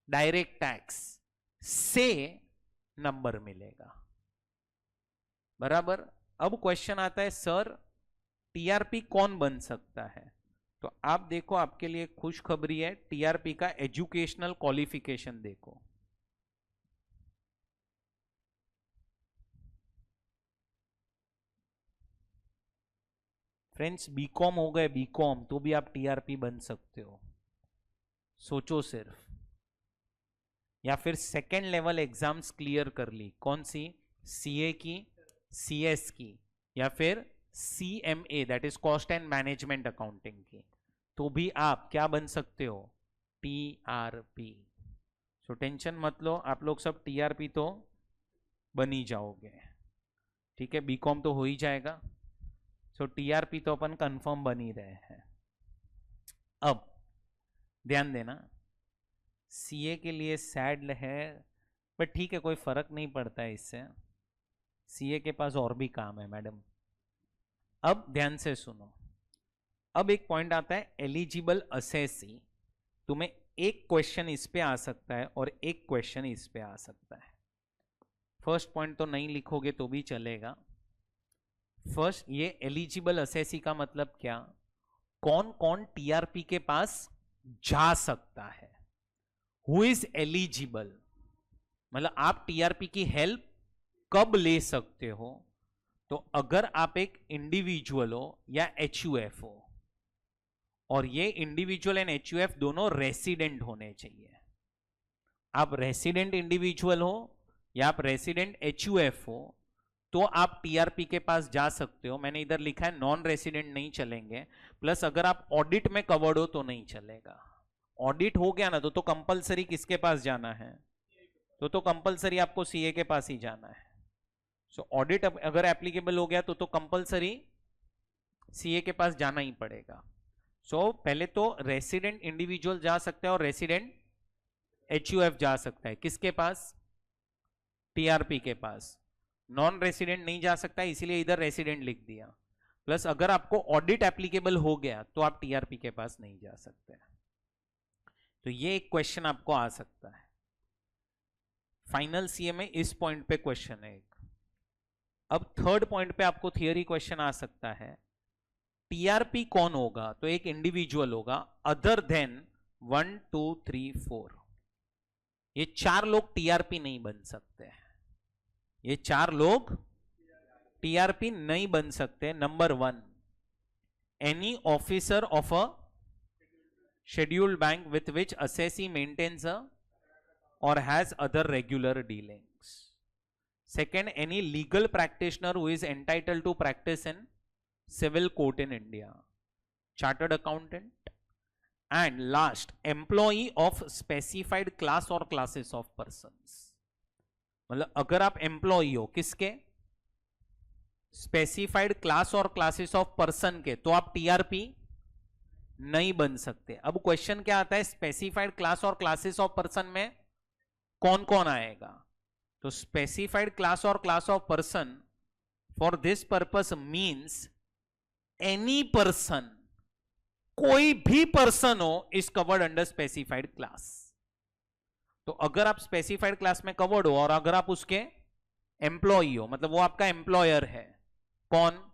direct tax से नंबर मिलेगा। बराबर। अब क्वेश्चन आता है सर टीआरपी कौन बन सकता है? तो आप देखो, आपके लिए खुशखबरी है, टीआरपी का एजुकेशनल क्वालिफिकेशन देखो। फ्रेंड्स बीकॉम हो गए, बीकॉम तो भी आप टीआरपी बन सकते हो, सोचो सिर्फ। या फिर सेकेंड लेवल एग्जाम्स क्लियर कर ली, कौन सी? सीए की, सीएस की, या फिर CMA that is cost and management accounting की, तो भी आप क्या बन सकते हो? टीआरपी। सो टेंशन मत लो, आप लोग सब टीआरपी तो बन ही जाओगे। ठीक है, बीकॉम तो हो ही जाएगा। सो टीआरपी तो अपन कंफर्म बन ही रहे हैं। अब ध्यान देना, सीए के लिए सैड है, बट ठीक है, कोई फर्क नहीं पड़ता है इससे। सीए के पास और भी काम है मैडम। अब ध्यान से सुनो, अब एक पॉइंट आता है एलिजिबल असेसी। तुम्हें एक क्वेश्चन इस पे आ सकता है और एक क्वेश्चन इस पे आ सकता है। फर्स्ट पॉइंट तो नहीं लिखोगे तो भी चलेगा। फर्स्ट, ये एलिजिबल असेसी का मतलब क्या, कौन कौन टीआरपी के पास जा सकता है, हु इज एलिजिबल, मतलब आप टीआरपी की हेल्प कब ले सकते हो। तो अगर आप एक इंडिविजुअल हो या एचयूएफ हो, और ये इंडिविजुअल एंड एचयूएफ दोनों रेसिडेंट होने चाहिए। आप रेसिडेंट इंडिविजुअल हो या आप रेसिडेंट एचयूएफ हो तो आप टीआरपी के पास जा सकते हो। मैंने इधर लिखा है नॉन रेसिडेंट नहीं चलेंगे, प्लस अगर आप ऑडिट में कवर्ड हो तो नहीं चलेगा। ऑडिट हो गया ना तो कंपलसरी किसके पास जाना है, तो कंपलसरी आपको सीए के पास ही जाना है। सो ऑडिट अगर एप्लीकेबल हो गया तो कंपलसरी सीए के पास जाना ही पड़ेगा। सो पहले तो रेसिडेंट इंडिविजुअल जा सकता है और रेसिडेंट एचयूएफ जा सकता है, किसके पास, टीआरपी के पास। नॉन रेसिडेंट नहीं जा सकता, इसीलिए इधर रेसिडेंट लिख दिया। प्लस अगर आपको ऑडिट एप्लीकेबल हो गया तो आप टीआरपी के पास नहीं जा सकते। तो ये एक क्वेश्चन आपको आ सकता है फाइनल सीए में, इस पॉइंट पे क्वेश्चन है एक। अब थर्ड पॉइंट पे आपको थियरी क्वेश्चन आ सकता है, टीआरपी कौन होगा, तो एक इंडिविजुअल होगा अदर देन 1 2 3 4। ये चार लोग टीआरपी नहीं बन सकते, ये चार लोग टीआरपी नहीं बन सकते। Number 1, any officer of a scheduled bank with which assessee maintains a or has other regular dealings. Second, any legal practitioner who is entitled to practice in civil court in India, chartered accountant. And last, employee of specified class or classes of persons. मतलब अगर आप employee हो किसके, specified class और classes of person के, तो आप TRP नहीं बन सकते। अब क्वेश्चन क्या आता है, स्पेसिफाइड क्लास और क्लासेस ऑफ पर्सन में कौन कौन आएगा। तो स्पेसिफाइड क्लास और class of person for this purpose means any person, कोई भी पर्सन हो is covered under specified class. तो अगर आप स्पेसिफाइड क्लास में कवर्ड हो और अगर आप उसके एम्प्लॉई हो, मतलब वो आपका एम्प्लॉयर है, कौन,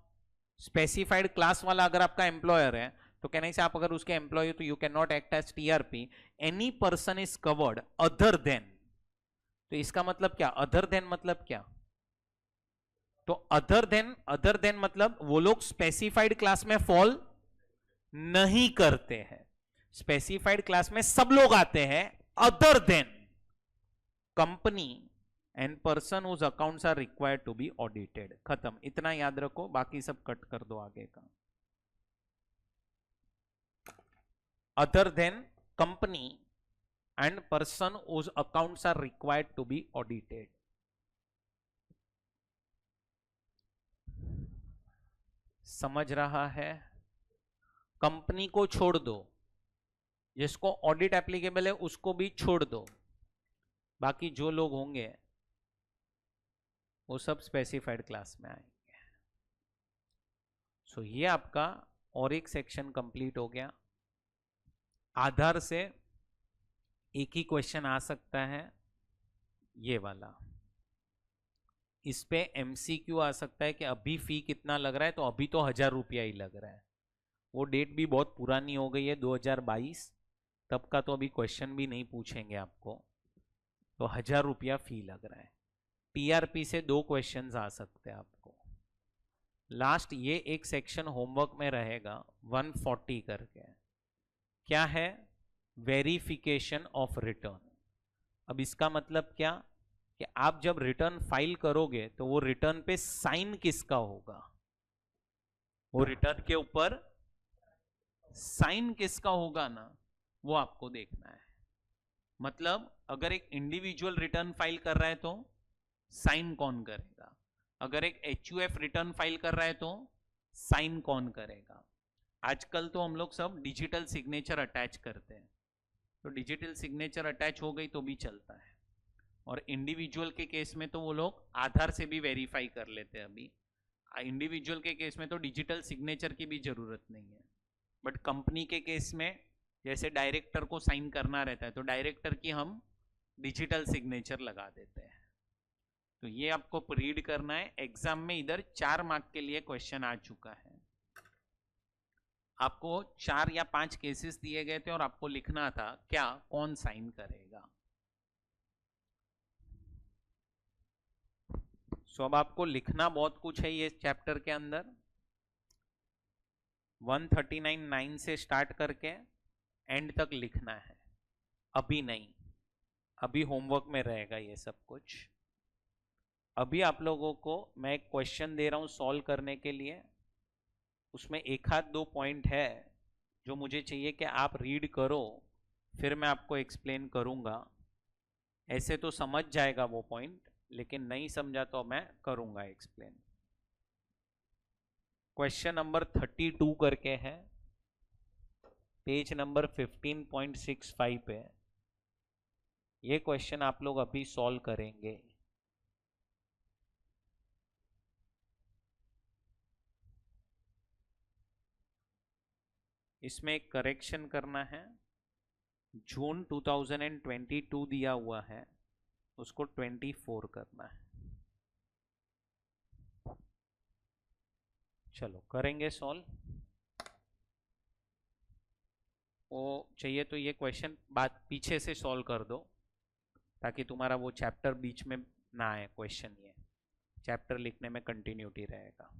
स्पेसिफाइड क्लास वाला अगर आपका एम्प्लॉयर है, तो कहने से आप अगर उसके एम्प्लॉय हो तो you can not act as TRP. Any person is covered other than, तो इसका मतलब क्या, अदर देन मतलब क्या, तो अदर देन मतलब वो लोग स्पेसिफाइड क्लास में फॉल नहीं करते हैं। स्पेसिफाइड क्लास में सब लोग आते हैं, other than company and person whose accounts are required to be audited. खत्म, इतना याद रखो, बाकी सब कट कर दो आगे का। Other than company and person whose accounts are required to be audited. समझ रहा है, कंपनी को छोड़ दो, जिसको ऑडिट एप्लीकेबल है उसको भी छोड़ दो, बाकी जो लोग होंगे वो सब स्पेसिफाइड क्लास में आएंगे। सो ये आपका और एक सेक्शन कंप्लीट हो गया। आधार से एक ही क्वेश्चन आ सकता है, ये वाला, इस पे एमसीक्यू आ सकता है कि अभी फी कितना लग रहा है, तो अभी तो 1000 रुपया ही लग रहा है। वो डेट भी बहुत पुरानी हो गई है, 2022, तब का तो अभी क्वेश्चन भी नहीं पूछेंगे आपको, तो 1000 रुपया फी लग रहा है। टीआरपी से 2 क्वेश्चंस आ सकते हैं आपको। लास्ट ये एक सेक्शन होमवर्क में रहेगा 140 करके, क्या है, वेरिफिकेशन ऑफ रिटर्न। अब इसका मतलब क्या कि आप जब रिटर्न फाइल करोगे तो वो रिटर्न पे साइन किसका होगा, वो रिटर्न के ऊपर साइन किसका होगा ना, वो आपको देखना है। मतलब अगर एक इंडिविजुअल रिटर्न फाइल कर रहा है तो साइन कौन करेगा, अगर एक एचयूएफ रिटर्न फाइल कर रहा है तो साइन कौन करेगा। आजकल तो हम लोग सब डिजिटल सिग्नेचर अटैच करते हैं, तो डिजिटल सिग्नेचर अटैच हो गई तो भी चलता है। और इंडिविजुअल के केस में तो वो लोग आधार से भी वेरीफाई कर लेते हैं। अभी इंडिविजुअल के केस में तो डिजिटल सिग्नेचर की भी जरूरत नहीं है, बट कंपनी के केस में जैसे डायरेक्टर को साइन करना रहता है तो डायरेक्टर की हम डिजिटल सिग्नेचर लगा देते हैं। तो ये आपको रीड करना है। एग्जाम में इधर 4 मार्क के लिए क्वेश्चन आ चुका है। आपको 4 या 5 केसेस दिए गए थे और आपको लिखना था क्या, कौन साइन करेगा। सो अब आपको लिखना बहुत कुछ है ये चैप्टर के अंदर। 139(9) से स्टार्ट करके एंड तक लिखना है। अभी नहीं, अभी होमवर्क में रहेगा ये सब कुछ। अभी आप लोगों को मैं एक क्वेश्चन दे रहा हूं सॉल्व करने के लिए, उसमें एक आध दो पॉइंट है जो मुझे चाहिए कि आप रीड करो, फिर मैं आपको एक्सप्लेन करूंगा। ऐसे तो समझ जाएगा वो पॉइंट, लेकिन नहीं समझा तो मैं करूंगा एक्सप्लेन। क्वेश्चन नंबर 32 करके है, पेज नंबर 15.65 पे। ये क्वेश्चन आप लोग अभी सॉल्व करेंगे। इसमें एक करेक्शन करना है। जून 2022 दिया हुआ है, उसको 24 करना है। चलो करेंगे सॉल्व। वो चाहिए तो ये क्वेश्चन बात पीछे से सॉल्व कर दो, ताकि तुम्हारा वो चैप्टर बीच में ना आए क्वेश्चन, ये चैप्टर लिखने में कंटिन्यूटी रहेगा।